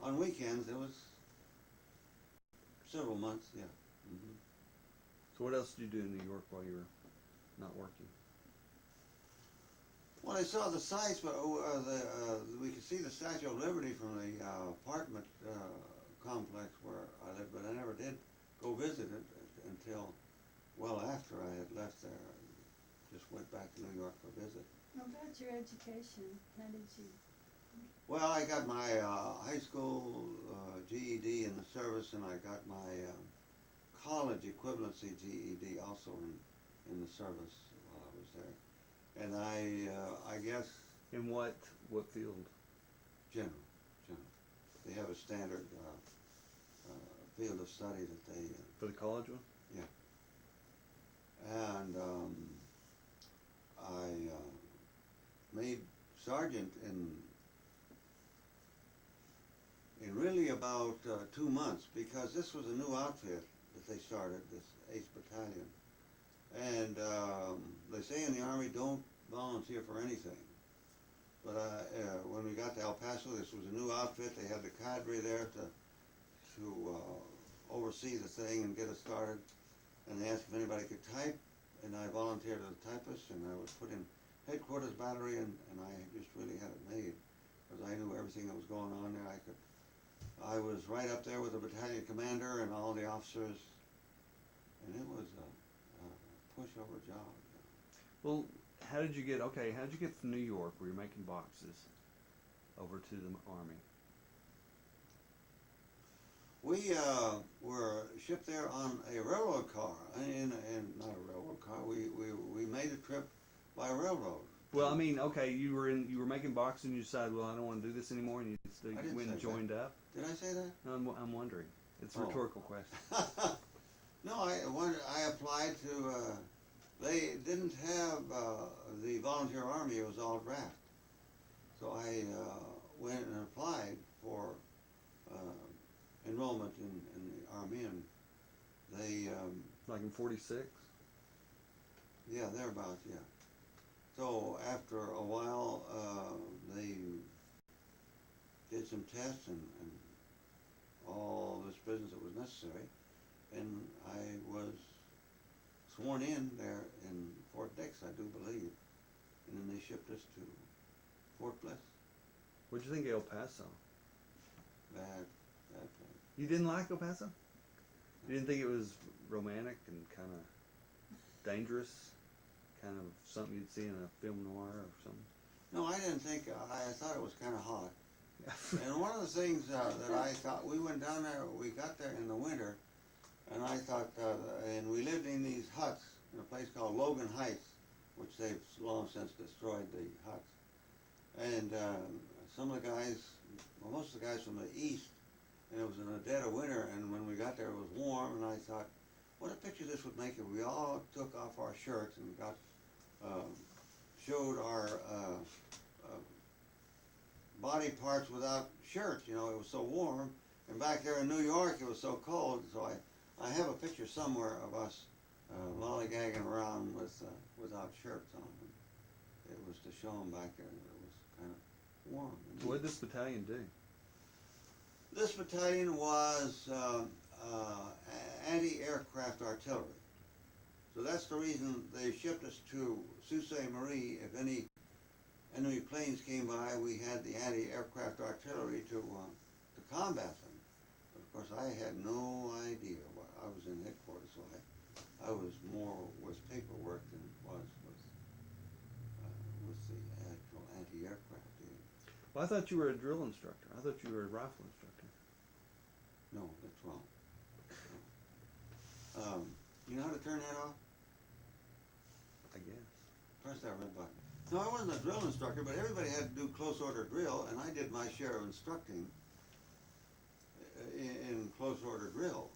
On weekends, it was several months. Yeah. Mm-hmm. So what else did you do in New York while you were not working? Well, I saw the sights, but we could see the Statue of Liberty from the apartment complex where I lived, but I never did go visit it until well after I had left there. I just went back to New York for a visit. What about your education? How did you? Well, I got my high school GED in the service, and I got my college equivalency GED also in the service while I was there. And I guess In what field? general. They have a standard field of study that they. For the college one? And I made sergeant in really about 2 months, because this was a new outfit that they started, this 8th Battalion. And they say in the Army, don't volunteer for anything. But when we got to El Paso, this was a new outfit. They had the cadre there to oversee the thing and get us started. And they asked if anybody could type, and I volunteered as a typist, and I was put in headquarters battery, and I just really had it made, because I knew everything that was going on there. I was right up there with the battalion commander and all the officers, and it was a pushover job. Well, how did you get from New York, where you're making boxes, over to the Army? We were shipped there on a railroad car, and not a railroad car. We made a trip by railroad. Well, I mean, okay, you were making boxes, and you decided, well, I don't want to do this anymore, and you went and joined up. Did I say that? No, I'm wondering. It's a rhetorical question. No, I applied to. They didn't have the volunteer army; it was all draft. So I went and applied for enrollment in the army, and they. Like in '46. Yeah, thereabouts. Yeah. So after a while, they did some tests and all this business that was necessary, and I was sworn in there in Fort Dix, I do believe, and then they shipped us to Fort Bliss. What'd you think of El Paso? Bad place. You didn't like El Paso? You didn't think it was romantic and kind of dangerous? Kind of something you'd see in a film noir or something? No, I didn't think. I thought it was kind of hot. And one of the things that I thought, we went down there, we got there in the winter, and I thought, and we lived in these huts in a place called Logan Heights, which they've long since destroyed the huts. And some of the guys, well, most of the guys from the east, and it was in the dead of winter, and when we got there it was warm, and I thought, what a picture this would make if we all took off our shirts and showed our body body parts without shirts, you know, it was so warm. And back there in New York, it was so cold, so I have a picture somewhere of us lollygagging around with without shirts on. It was to show them back there that it was kind of warm. So what did this battalion do? This battalion was anti-aircraft artillery. So that's the reason they shipped us to Sault Ste. Marie. If any enemy planes came by, we had the anti-aircraft artillery to combat them. But of course, I had no idea. I was in headquarters, so I was more with paperwork than was with the actual anti-aircraft unit. Well, I thought you were a drill instructor. I thought you were a rifle instructor. No, that's wrong. You know how to turn that off? I guess. Press that red button. No, I wasn't a drill instructor, but everybody had to do close order drill, and I did my share of instructing in close order drill.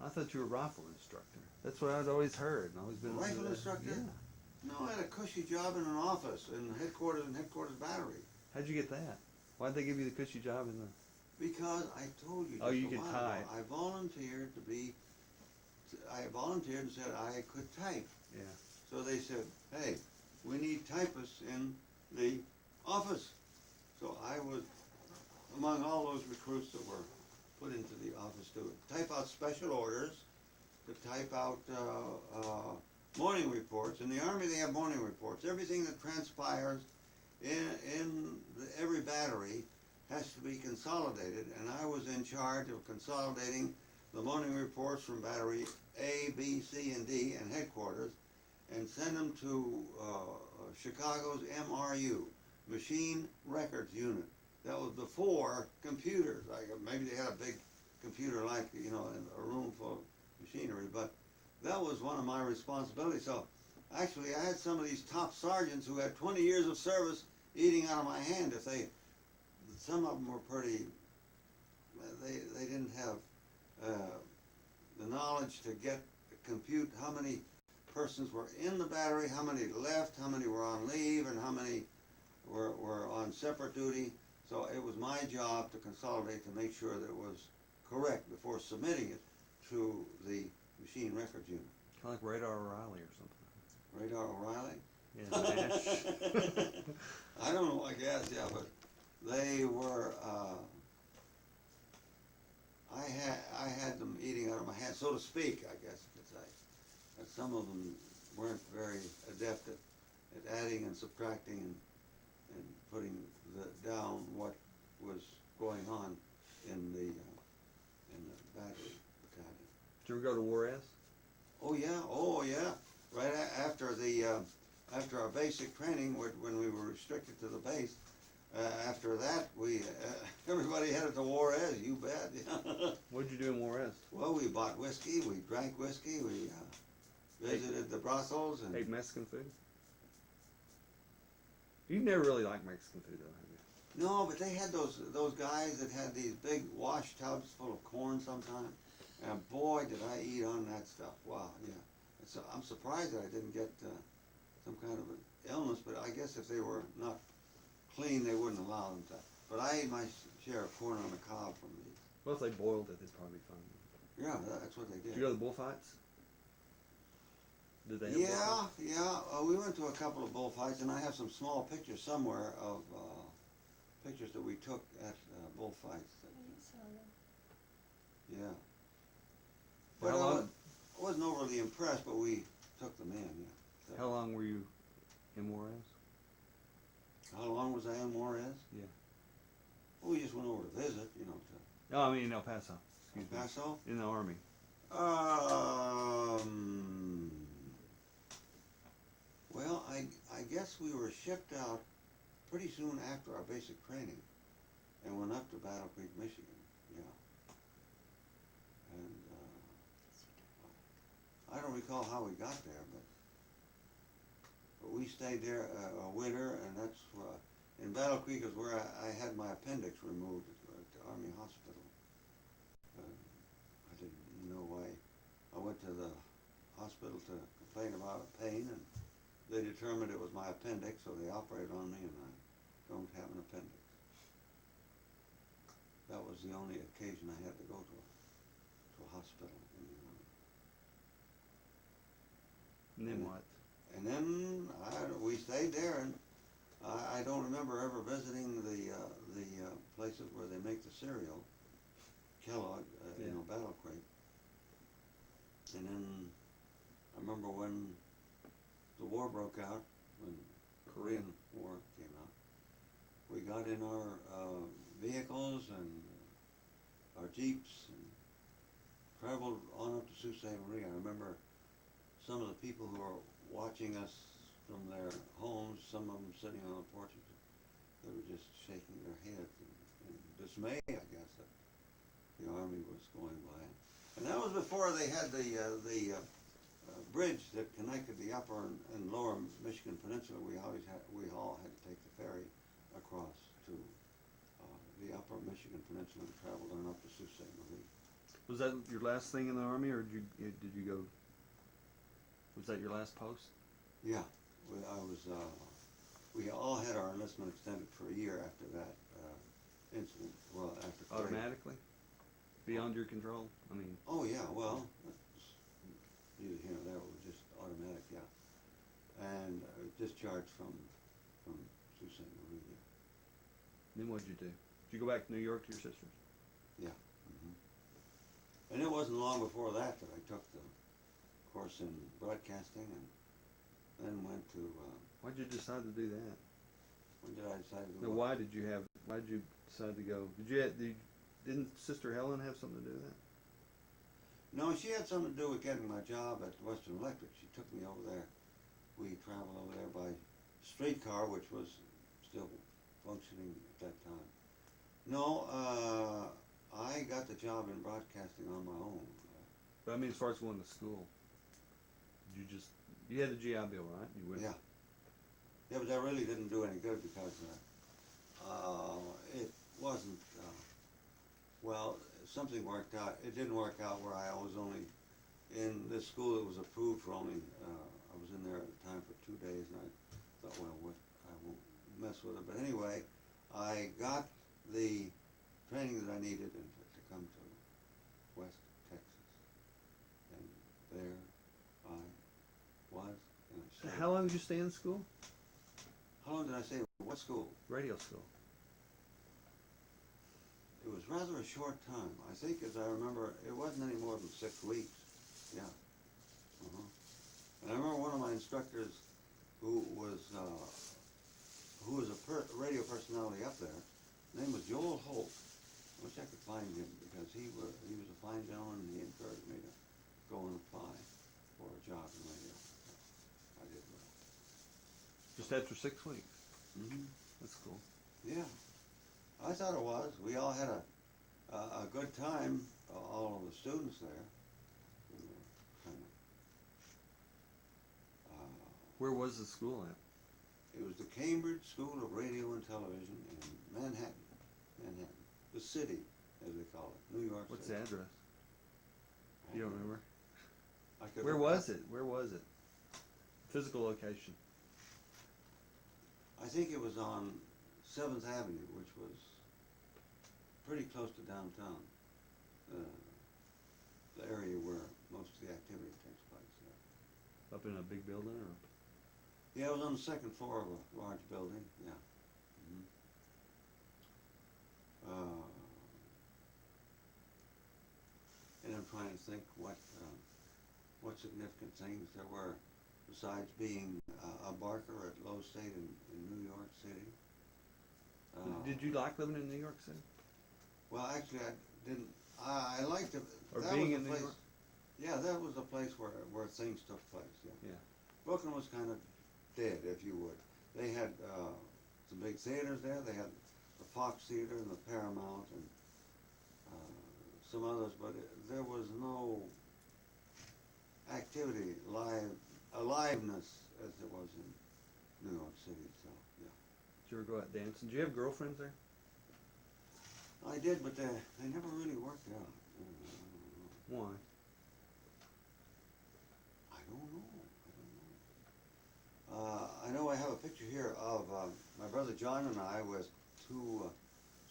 I thought you were a rifle instructor. That's what I'd always heard. And always been A rifle instructor? Yeah. No, I had a cushy job in an office in headquarters battery. How'd you get that? Why'd they give you the cushy job in the? Because I told you. Oh, just you a could while type. ago, I volunteered and said I could type. Yeah. So they said, hey, we need typists in the office. So I was among all those recruits that were put into the office to type out special orders, to type out morning reports. In the Army, they have morning reports. Everything that transpires in every battery has to be consolidated, and I was in charge of consolidating the morning reports from battery A, B, C, and D and headquarters, and send them to Chicago's MRU, Machine Records Unit. That was before computers. Like maybe they had a big computer, like in a room full of machinery, but that was one of my responsibilities. So actually, I had some of these top sergeants who had 20 years of service eating out of my hand. Some of them were pretty. They didn't have the knowledge to compute how many persons were in the battery, how many left, how many were on leave, and how many were on separate duty. So it was my job to consolidate to make sure that it was correct before submitting it to the Machine Records Unit. Kind of like Radar O'Reilly or something. Radar O'Reilly? Yeah, MASH. I don't know, I guess, yeah, but they were, I had them eating out of my hand, so to speak, I guess you could say. And some of them weren't very adept at adding and subtracting and putting down what was going on in the battery battalion. Did you ever go to Juarez? Oh yeah. Right after our basic training, when we were restricted to the base, after that everybody headed to Juarez. You bet. What did you do in Juarez? Well, we bought whiskey, we drank whiskey, we visited the brothels, and Ate Mexican food? You've never really liked Mexican food, though, have you? no, but they had those guys that had these big wash tubs full of corn sometimes, and boy, did I eat on that stuff. Wow, yeah. So I'm surprised that I didn't get some kind of an illness, but I guess if they were not clean, they wouldn't allow them to. But I ate my share of corn on the cob from these. Well, if they boiled it, they'd probably be fine. Yeah, that's what they Did did. you go to the bullfights? Did they have bullfights? Yeah. We went to a couple of bullfights, and I have some small pictures somewhere of pictures that we took at bullfights. Yeah. But How long? I wasn't overly impressed, but we took them in, yeah. How long were you in Juarez? How long was I in Juarez? Yeah. Well, we just went over to visit, to No, I mean El Paso. Excuse El Paso. me. In the Army. Well, I guess we were shipped out pretty soon after our basic training and went up to Battle Creek, Michigan, yeah. And I don't recall how we got there, but we stayed there a winter, and that's in Battle Creek is where I had my appendix removed at the Army Hospital. I didn't know why. I went to the hospital to complain about pain, and they determined it was my appendix, so they operated on me, and I don't have an appendix. the only occasion I had to go to a hospital in the Army. And then And- what? And then we stayed there, and I don't remember ever visiting the places where they make the cereal, Kellogg, Yeah. Battle Crate. And then I remember when the war broke out, when the Korean War came out, we got in our vehicles and our Jeeps and traveled on up to Sault Ste. Marie. I remember some of the people who were watching us from their homes, some of them sitting on the porches, they were just shaking their heads in dismay, I guess, that the Army was going by. And that was before they had the bridge that connected the upper and lower Michigan Peninsula. We all had to take the ferry across to the upper Michigan Peninsula and travel on up to Sault Ste. Marie. Was that your last thing in the Army, or did you go? Was that your last post? Yeah, we all had our enlistment extended for a year after that incident. Well, after Korea. Automatically? Beyond your control? I mean, Oh yeah, well, that's neither here nor there. It was just automatic, yeah. And discharged from Sault Ste. Marie. Yeah. then what'd you do? Did you go back to New York to your sisters? Yeah. And it wasn't long before that I took the course in broadcasting, and then went to. Why'd you decide to do that? When did I decide to No, go? why did you decide to go? Didn't Sister Helen have something to do with that? No, she had something to do with getting my job at Western Electric. She took me over there. We traveled over there by streetcar, which was still functioning at that time. No, I got the job in broadcasting on my own. But I mean, as far as going to school, you had the GI Bill, right? You went. Yeah. Yeah, but that really didn't do any good because it wasn't, well, something worked out. It didn't work out where I was only in this school that was approved for only, I was in there at the time for 2 days, and I thought, well, I won't mess with it. But anyway, I got the training that I needed to come to West Texas. And there I was. And I So stayed. how long did you stay in school? How long did I say? What school? Radio school. It was rather a short time. I think, as I remember, it wasn't any more than 6 weeks. Yeah. And I remember one of my instructors, who was a radio personality up there. His name was Joel Holt. I wish I could find him because he was a fine gentleman, and he encouraged me to go and apply for a job in radio. I did well. Just after 6 weeks. Mm-hmm. That's cool. Yeah, I thought it was. We all had a good time, all of the students there. We were kind of, Where was the school at? it was the Cambridge School of Radio and Television in Manhattan. The city, as they call it, New York What's the City. address? You don't remember? I could Where look was up. it? Where was it? Physical location. I think it was on 7th Avenue, which was pretty close to downtown. The area where most of the activity takes place. Yeah. Up in a big building, or? Yeah, it was on the second floor of a large building, yeah. And I'm trying to think what significant things there were besides being a barker at Low State in New York City. Did you like living in New York City? Well, actually, I didn't. I liked it. Or that being was in the New place. York? Yeah, that was the place where things took place. Yeah. Yeah. Brooklyn was kind of dead, if you would. They had some big theaters there. They had the Fox Theater and the Paramount and some others, but there was no activity, aliveness as there was in New York City itself. Yeah, Did you ever go out dancing? Did you have girlfriends there? I did, but they never really worked out. Why? I don't know. I know I have a picture here of my brother John and I with two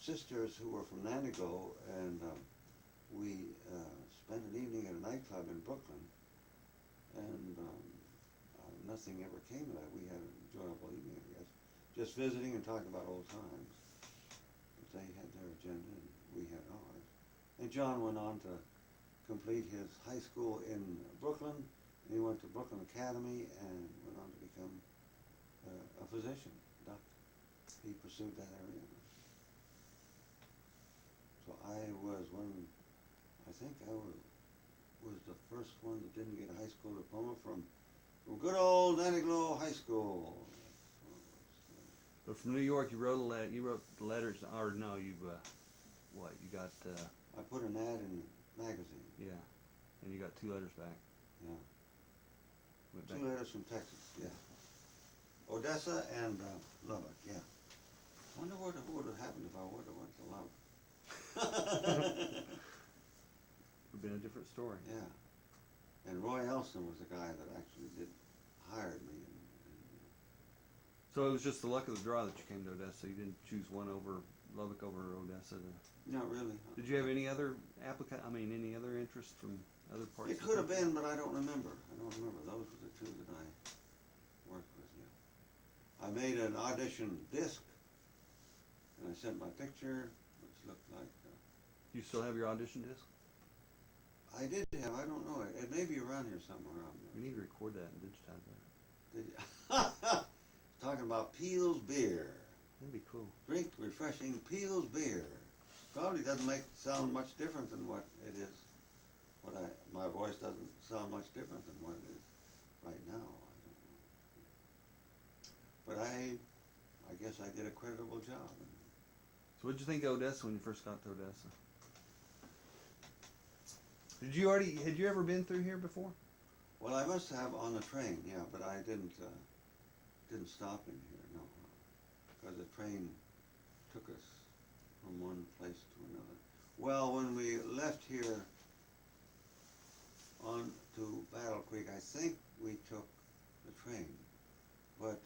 sisters who were from Nantigo, and we spent an evening at a nightclub in Brooklyn, and nothing ever came of that. We had an enjoyable evening, I guess, just visiting and talking about old times. But they had their agenda, and we had ours. And John went on to complete his high school in Brooklyn, and he went to Brooklyn Academy and went on to become a physician, doctor. He pursued that area. So I think I was the first one that didn't get a high school diploma from good old Nantigo High School. But from New York, you wrote the letters, or no, you got, I put an ad in the magazine. yeah, and you got 2 letters back. Yeah. Went 2 back. letters from Texas, yeah. Odessa and Lubbock, yeah. I wonder what would have happened if I would have went to Lubbock. Would have been a different story. Yeah. And Roy Elson was the guy that actually hired me. So it was just the luck of the draw that you came to Odessa. You didn't choose one over Lubbock over Odessa. Not really. Did you have any other any other interest from other parts? It could have been, but I don't remember. Those were the 2 that I worked with, yeah. I made an audition disc, and I sent my picture, which looked like... Do you still have your audition disc? I did have, I don't know, it may be around here somewhere. We need to record that and digitize that. Did you? Talking about Peel's beer. That'd be cool. Drink refreshing Peel's beer. Probably doesn't sound much different than what it is. My voice doesn't sound much different than what it is right now. I don't know. But I guess I did a creditable job. So what did you think of Odessa when you first got to Odessa? Had you ever been through here before? Well, I must have on the train, yeah, but I didn't stop in here, no, because the train took us from one place to another. Well, when we left here on to Battle Creek, I think we took the train. But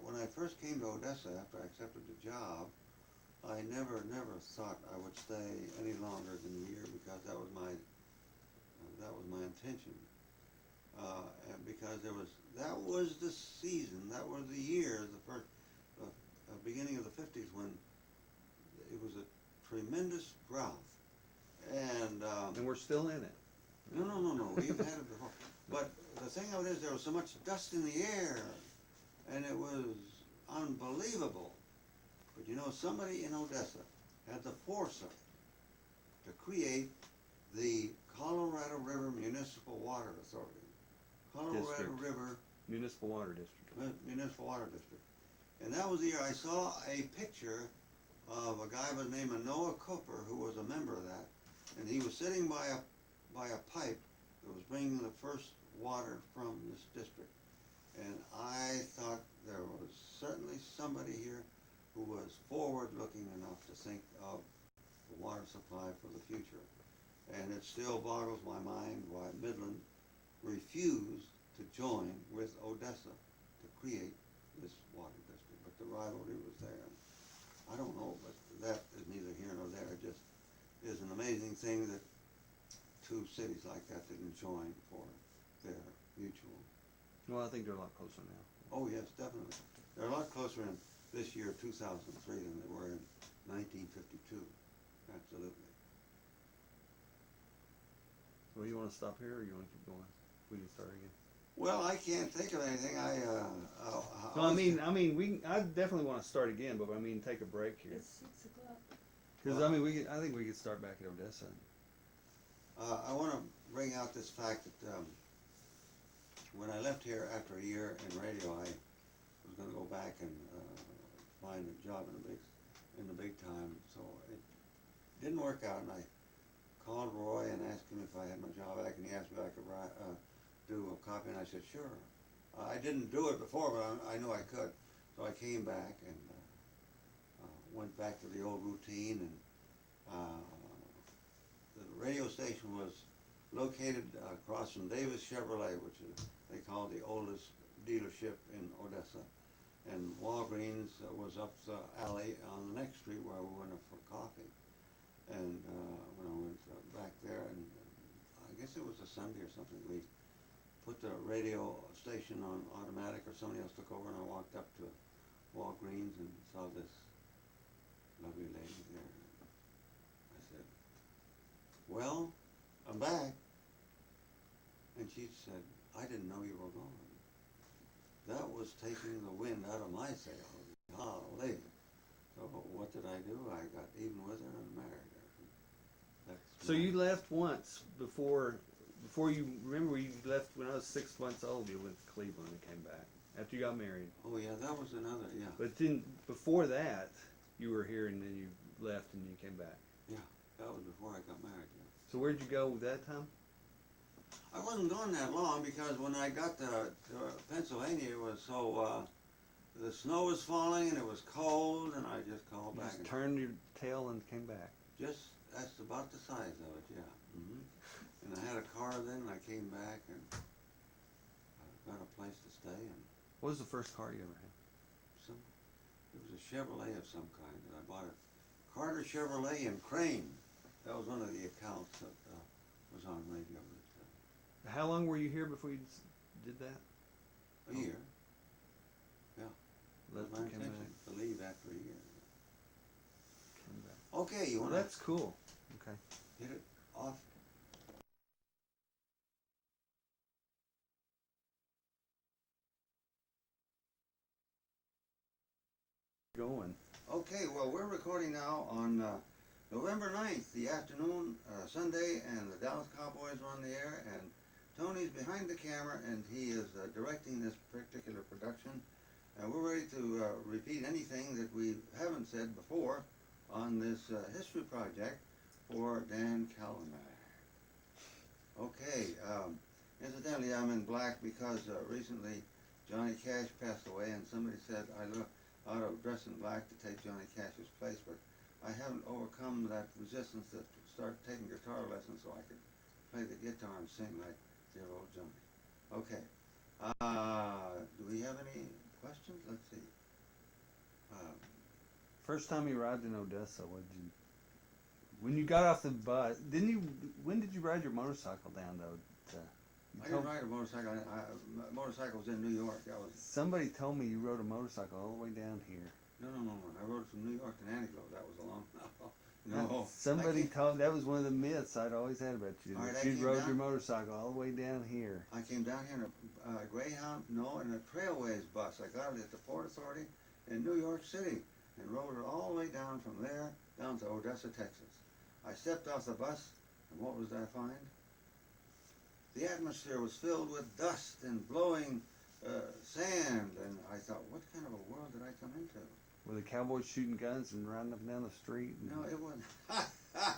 when I first came to Odessa after I accepted the job, I never thought I would stay any longer than a year, because that was my intention. And because that was the season, that was the year, the beginning of the 50s, when it was a tremendous drought. And we're still in it. No, we've had it before. But the thing of it is, there was so much dust in the air, and it was unbelievable. But you know, somebody in Odessa had the foresight to create the Colorado River Municipal Water Authority. Colorado District. River Municipal Water District. Municipal Water District. And that was the year I saw a picture of a guy by the name of Noah Cooper, who was a member of that. And he was sitting by a pipe that was bringing the first water from this district. And I thought there was certainly somebody here who was forward-looking enough to think of the water supply for the future. And it still boggles my mind why Midland refused to join with Odessa to create this water district. But the rivalry was there. I don't know, but that is neither here nor there. It just is an amazing thing that 2 cities like that didn't join for their mutual. Well, I think they're a lot closer now. Oh yes, definitely. They're a lot closer in this year, 2003, than they were in 1952. Absolutely. Well, you want to stop here, or you want to keep going? We can start again. Well, I can't think of anything. No, I definitely want to start again, but take a break here. It's 6 o'clock. Because I think we could start back at Odessa. I want to bring out this fact that when I left here after a year in radio, I was going to go back and find a job in the big time. So it didn't work out, and I called Roy and asked him if I had my job back, and he asked me if I could do a copy, and I said sure. I didn't do it before, but I knew I could. So I came back and went back to the old routine, and the radio station was located across from Davis Chevrolet, which is they call the oldest dealership in Odessa. and Walgreens was up the alley on the next street where we went up for coffee. And when I went back there, and I guess it was a Sunday or something, we put the radio station on automatic, or somebody else took over, and I walked up to Walgreens and saw this lovely lady there. I said, "Well, I'm back." And she said, "I didn't know you were gone." That was taking the wind out of my sails. Golly. So what did I do? I got even with her and married her. That's So my- you left once before you remember you left when I was 6 months old. You went to Cleveland and came back after you got married. Oh yeah, that was another, yeah. But then before that, you were here and then you left and you came back. Yeah, that was before I got married, yeah. So where'd you go that time? I wasn't gone that long because when I got to Pennsylvania, it was so, the snow was falling and it was cold, and I just called You back. just And turned your tail and came back. that's about the size of it, yeah. Hmm. And I had a car then, and I came back and I got a place to stay, and What was the first car you ever had? it was a Chevrolet of some kind, and I bought a Carter Chevrolet in Crane. That was one of the accounts that was on radio. How long were you here before you did that? A year. Left My and came intention back. to leave after a year. Came back. Okay, you Well, want to that's cool. Okay. hit it off? Going. Okay, well, we're recording now on November 9th, the afternoon, Sunday, and the Dallas Cowboys are on the air, and Tony's behind the camera, and he is directing this particular production. And we're ready to repeat anything that we haven't said before on this history project for Dan Kalenak. Okay, incidentally, I'm in black because recently Johnny Cash passed away, and somebody said I look out of dress in black to take Johnny Cash's place, but I haven't overcome that resistance to start taking guitar lessons so I could play the guitar and sing like dear old Johnny. Okay, do we have any questions? Let's see. First time you arrived in Odessa, what did you? When you got off the bus, didn't you? When did you ride your motorcycle down though? I didn't ride a motorcycle. My motorcycle was in New York. That was Somebody told me you rode a motorcycle all the way down here. no. I rode from New York to Nanticoke. That was a long. No. Somebody I told that was one of the myths I'd always had about you. All right, That I you came rode down- your motorcycle all the way down here. I came down here in a Greyhound, no, in a Trailways bus. I got it at the Port Authority in New York City and rode it all the way down from there down to Odessa, Texas. I stepped off the bus, and what was I find? The atmosphere was filled with dust and blowing sand, and I thought, what kind of a world did I come into? Were the cowboys shooting guns and riding up and down the street and No, it wasn't.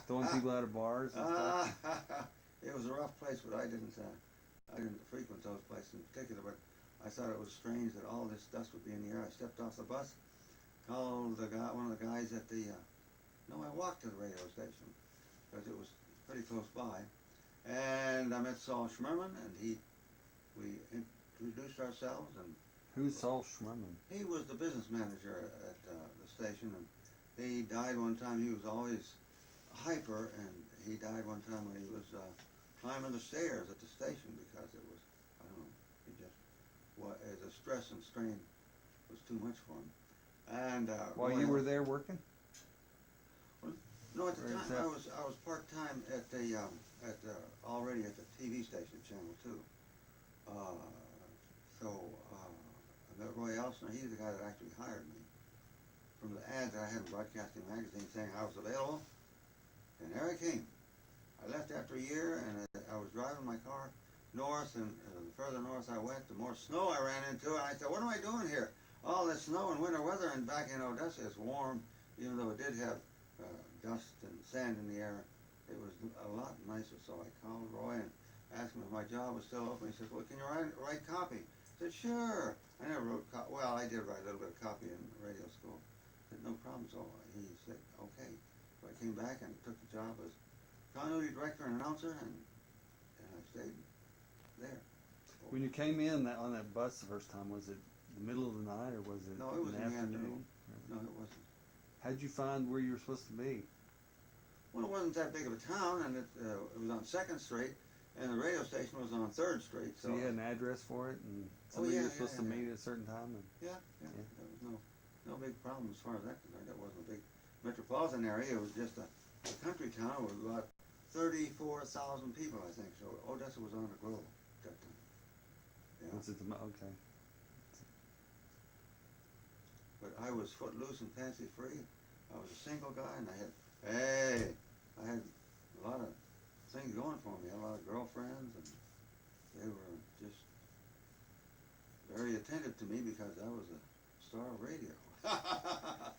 throwing people out of bars and stuff? It was a rough place, but I didn't frequent those places in particular. But I thought it was strange that all this dust would be in the air. I stepped off the bus, called one of the guys at the. No, I walked to the radio station because it was pretty close by, and I met Saul Schmerman, and we introduced ourselves, and Who's Saul Schmerman? he was the business manager at the station, and he died one time. He was always hyper, and he died one time when he was climbing the stairs at the station because it was, I don't know, he just, the stress and strain was too much for him. And While you were there working? no, at the Or is time that- I was part time at already at the TV station, Channel 2. I met Roy Elson. He's the guy that actually hired me from the ad that I had in Broadcasting Magazine saying I was available, and there I came. I left after a year, and I was driving my car north, and the further north I went, the more snow I ran into, and I thought, what am I doing here? All this snow and winter weather, and back in Odessa it's warm, even though it did have dust and sand in the air. It was a lot nicer, so I called Roy and asked him if my job was still open. He said, well, can you write copy? I said, sure. I never wrote well, I did write a little bit of copy in radio school. I said, no problem. So he said, okay. So I came back and took the job as continuity director and announcer, and I stayed there. When you came in on that bus the first time, was it the middle of the night, or was it No, it was in in the the afternoon? No, it wasn't. How'd you find where you were supposed to be? Well, it wasn't that big of a town, and it was on 2nd Street, and the radio station was on 3rd Street. So you had an address for it, and somebody yeah, you were supposed yeah, to yeah. meet at a certain time. And Yeah. Yeah. There was no big problem as far as that concerned. It wasn't a big metropolitan area. It was just a country town with about 34,000 people, I think. So Odessa was on the Grove at that time. Yeah. was it okay? But I was footloose and fancy free. I was a single guy, and I had a lot of things going for me. I had a lot of girlfriends, and they were just very attentive to me because I was a star of radio.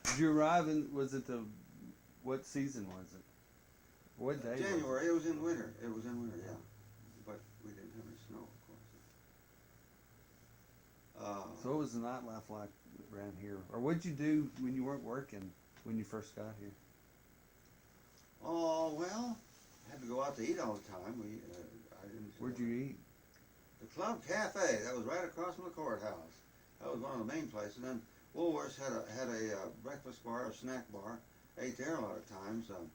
Did you arrive in? Was it what season was it? What day? January. It was in winter. It was in winter, yeah. But we didn't have any snow, of course. So what was the nightlife like around here? Or what'd you do when you weren't working when you first got here? Oh well, I had to go out to eat all the time. I didn't. Where'd you eat? The Club Cafe. That was right across from the courthouse. That was one of the main places. And then Woolworths had a breakfast bar, a snack bar. Ate there a lot of times, and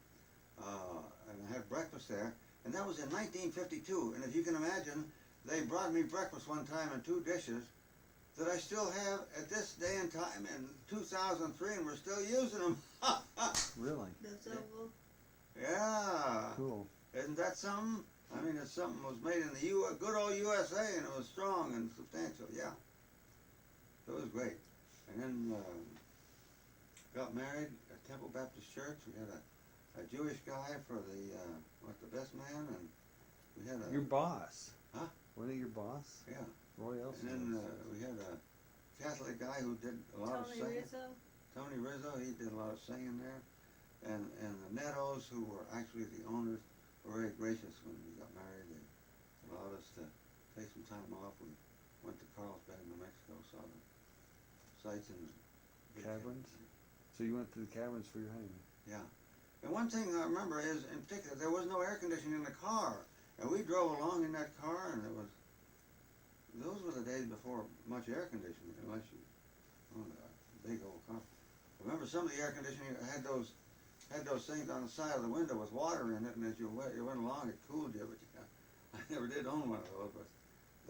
I had breakfast there. And that was in 1952. And if you can imagine, they brought me breakfast one time in 2 dishes that I still have at this day and time in 2003, and we're still using them. Really? That's oval. Yeah. Cool. Isn't that something? I mean, it's something that was made in the good old USA, and it was strong and substantial. Yeah. It was great. And then got married at Temple Baptist Church. We had a Jewish guy for the best man, and we had a Your boss. Huh? Wasn't it your boss? Yeah. Roy Elson. And then we had a Catholic guy who did a lot of singing. Tony Rizzo. He did a lot of singing there, and the Nettos, who were actually the owners, were very gracious when we got married. They allowed us to take some time off. We went to Carlsbad, New Mexico, saw the sights and Caverns? So you went to the caverns for your honeymoon? Yeah. And one thing I remember is, in particular, there was no air conditioning in the car. And we drove along in that car, and those were the days before much air conditioning, unless you owned a big old car. Remember, some of the air conditioning had those things on the side of the window with water in it, and as you went along, it cooled you. But I never did own one of those, but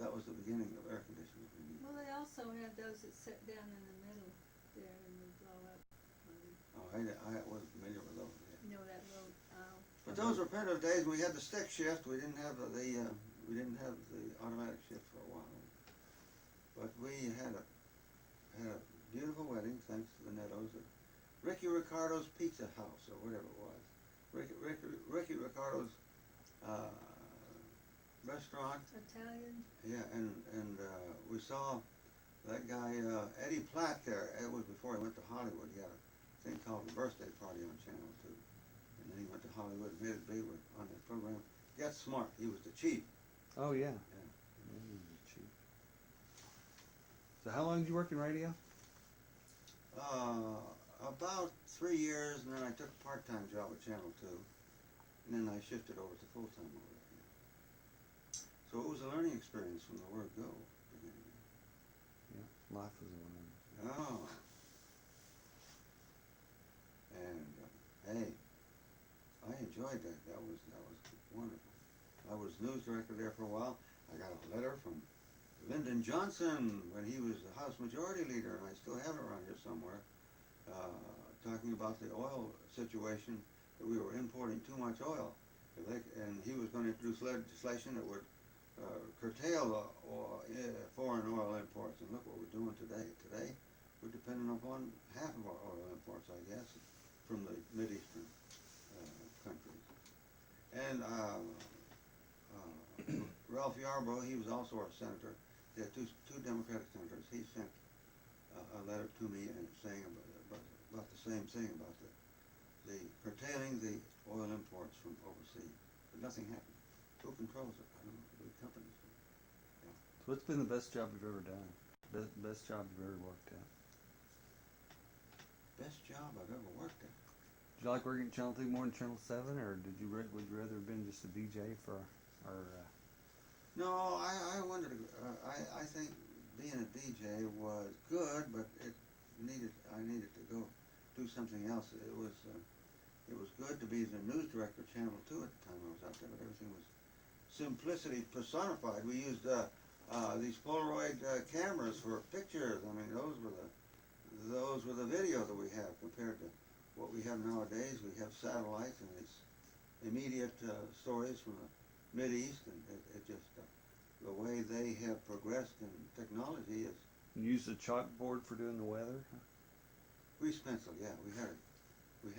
that was the beginning of air conditioning. Well, they also had those that sit down in the middle there and would blow up. Oh, I wasn't familiar with those. Yeah. You know that little aisle. But those were primitive days. We had the stick shift. We didn't have the automatic shift for a while. But we had a beautiful wedding, thanks to the Nettos at Ricky Ricardo's Pizza House, or whatever it was. Ricky Ricardo's restaurant. Italian. Yeah, and we saw that guy Eddie Platt there. It was before he went to Hollywood. He had a thing called the Birthday Party on Channel 2. And then he went to Hollywood and made it big on that program. Get Smart. He was the chief. Oh, yeah. Yeah. Cheap. So how long did you work in radio? About 3 years, and then I took a part-time job at Channel 2. And then I shifted over to full-time over there. Yeah. So it was a learning experience from the word go. Yeah, life was a learning. Oh. And hey, I enjoyed that. That was wonderful. I was news director there for a while. I got a letter from Lyndon Johnson when he was the House Majority Leader, and I still have it around here somewhere, talking about the oil situation, that we were importing too much oil. And he was going to introduce legislation that would curtail foreign oil imports. And look what we're doing today. Today, we're dependent upon half of our oil imports, I guess, from the Mideastern countries. And Ralph Yarborough, he was also our senator. He had two Democratic senators. He sent a letter to me and saying about the same thing, about the curtailing the oil imports from overseas. But nothing happened. Who controls it? I don't know. The big companies do. Yeah. So what's been the best job you've ever done? Best job you've ever worked at? Best job I've ever worked at. Did you like working at Channel 2 more than Channel 7, or would you rather have been just a DJ for our No, I wanted to. I think being a DJ was good, but I needed to go do something else. It was good to be the news director of Channel 2 at the time I was out there, but everything was simplicity personified. We used these Polaroid cameras for pictures. I mean, those were the video that we have compared to what we have nowadays. We have satellites and these immediate stories from the Mideast, and it just the way they have progressed in technology is. You used a chalkboard for doing the weather? Grease pencil, yeah. We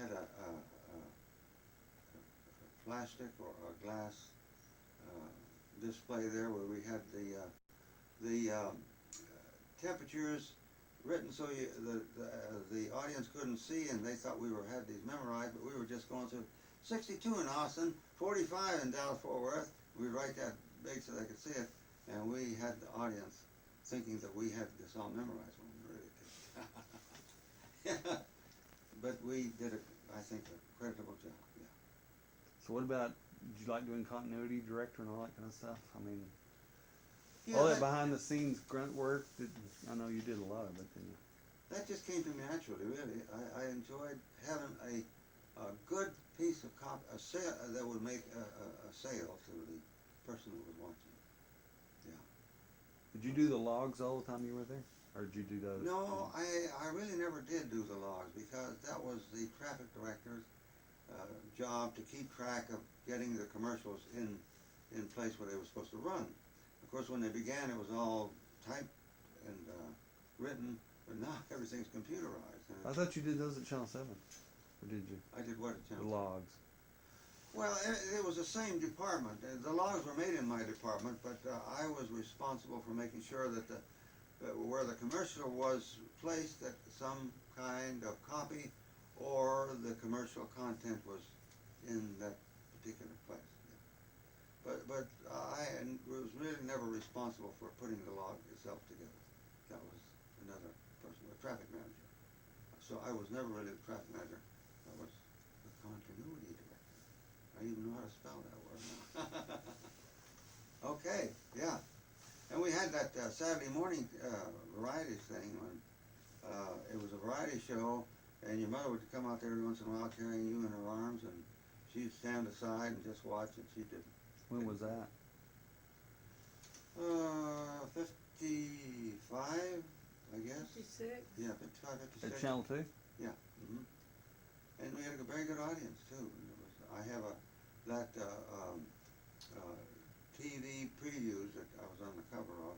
had a plastic or a glass display there where we had the temperatures written so the audience couldn't see, and they thought we had these memorized, but we were just going through 62 in Austin, 45 in Dallas Fort Worth. We'd write that big so they could see it, and we had the audience thinking that we had this all memorized when we really didn't. But we did, I think, a creditable job, yeah. So what about, did you like doing continuity director and all that kind of stuff? I mean, Yeah, all that behind the scenes grunt work, I know you did a lot of it, didn't you? that just came to me naturally, really. I enjoyed having a good piece of a sale that would make a sale to the person who was watching. Yeah. Did you do the logs all the time you were there? Or did you do those? No, I really never did do the logs because that was the traffic director's job to keep track of getting the commercials in place where they were supposed to run. Of course, when they began, it was all typed and written, but now everything's computerized. I thought you did those at Channel 7. Or did you? I did what at The Channel? logs. Well, it was the same department. The logs were made in my department, but I was responsible for making sure that where the commercial was placed, that some kind of copy or the commercial content was in that particular place. Yeah. But I was really never responsible for putting the log itself together. That was another person, a traffic manager. So I was never really the traffic manager. I was the continuity director. I even know how to spell that word now. Okay, yeah. And we had that Saturday morning variety thing when it was a variety show, and your mother would come out there every once in a while carrying you in her arms, and she'd stand aside and just watch, and she did. When was that? 55, I guess. 56? Yeah, 55, 56. At Channel 2? Yeah. Mm-hmm. And we had a very good audience too. And it was, I have TV previews that I was on the cover of,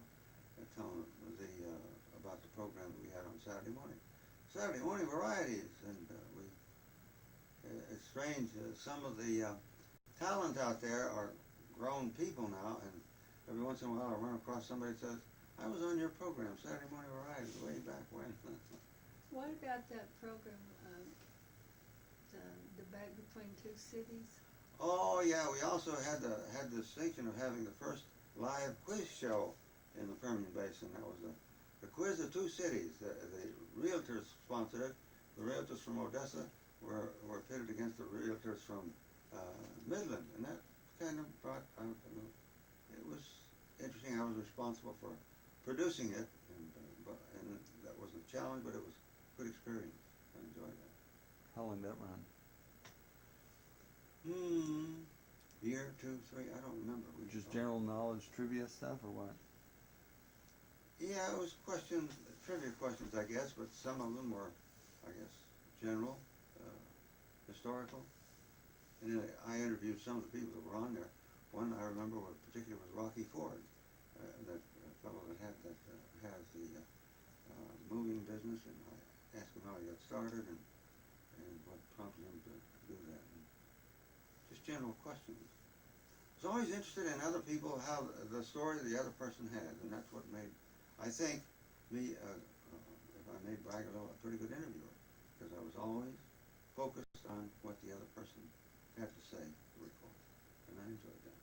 telling about the program that we had on Saturday morning. Saturday morning varieties, and it's strange. Some of the talent out there are grown people now, and every once in a while I run across somebody that says, "I was on your program, Saturday morning varieties, way back when." What about that program, the debate between two cities? Oh yeah, we also had the distinction of having the first live quiz show in the Permian Basin. That was the quiz of two cities. The realtors sponsored it. The realtors from Odessa were pitted against the realtors from Midland, and that kind of brought out. It was interesting. I was responsible for producing it, and that was a challenge, but it was a good experience. I enjoyed that. How long did that run? Year, 2, 3, I don't remember. Just general knowledge trivia stuff or what? Yeah, it was trivia questions, I guess, but some of them were, I guess, general, historical. And then I interviewed some of the people that were on there. One I remember particularly was Rocky Ford, that fellow that has the moving business, and I asked him how he got started and what prompted him to do that. And just general questions. I was always interested in other people, how the story the other person had, and that's what made, I think, me, if I may brag a little, a pretty good interviewer, because I was always focused on what the other person had to say to record, and I enjoyed that.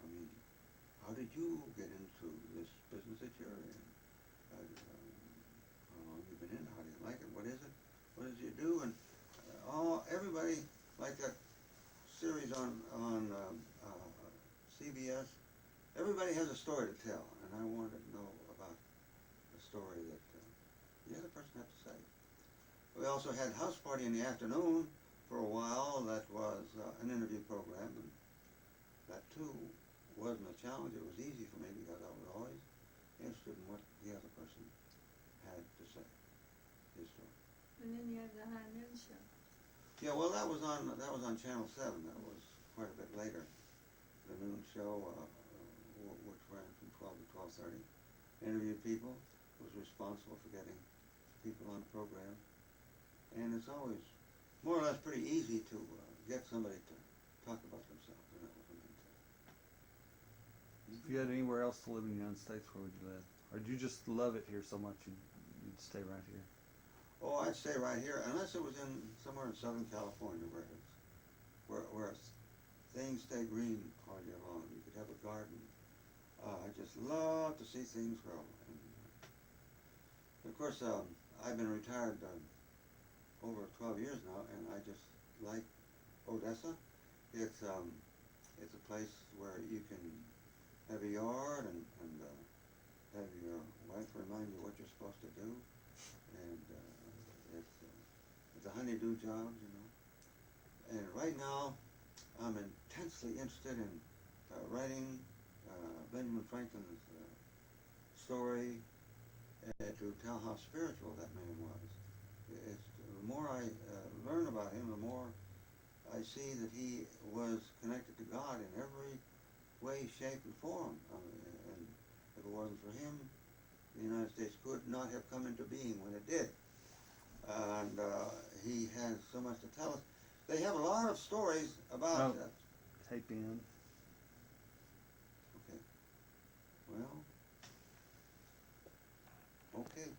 I mean, how did you get into this business that you're in? How long have you been in? How do you like it? What is it? What does you do? And everybody, like that series on CBS, everybody has a story to tell, and I wanted to know about the story that the other person had to say. We also had House Party in the afternoon for a while. That was an interview program, and that too wasn't a challenge. It was easy for me because I was always interested in what the other person had to say, his story. And then you have the high noon show. Yeah, well, that was on Channel 7. That was quite a bit later. The noon show, which ran from 12 to 12:30, interviewed people, was responsible for getting people on the program, and it's always more or less pretty easy to get somebody to talk about themselves, and that was the main thing. If you had anywhere else to live in the United States, where would you live? Or did you just love it here so much you'd stay right here? Oh, I'd stay right here, unless it was in somewhere in Southern California where things stay green all year long. You could have a garden. I just love to see things grow. And of course, I've been retired over 12 years now, and I just like Odessa. It's a place where you can have a yard and have your wife remind you what you're supposed to do, and it's a honeydew job, you know. And right now, I'm intensely interested in writing Benjamin Franklin's story to tell how spiritual that man was. The more I learn about him, the more I see that he was connected to God in every way, shape, and form. And if it wasn't for him, the United States could not have come into being when it did. And he has so much to tell us. They have a lot of stories about that. Tape in. Okay. Well. Okay.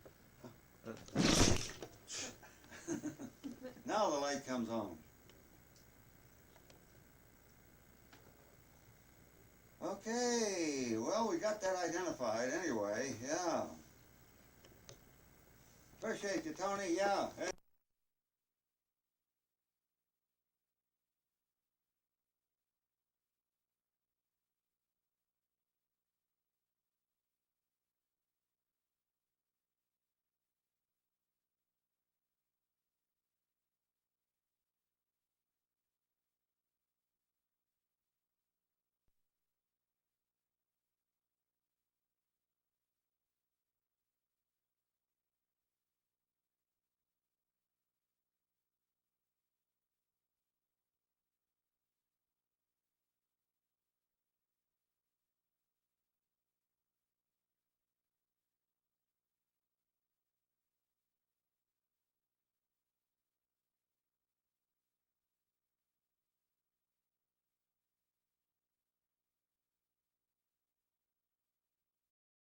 Now the light comes on. Okay. Well, we got that identified anyway. Yeah. Appreciate you, Tony. Yeah.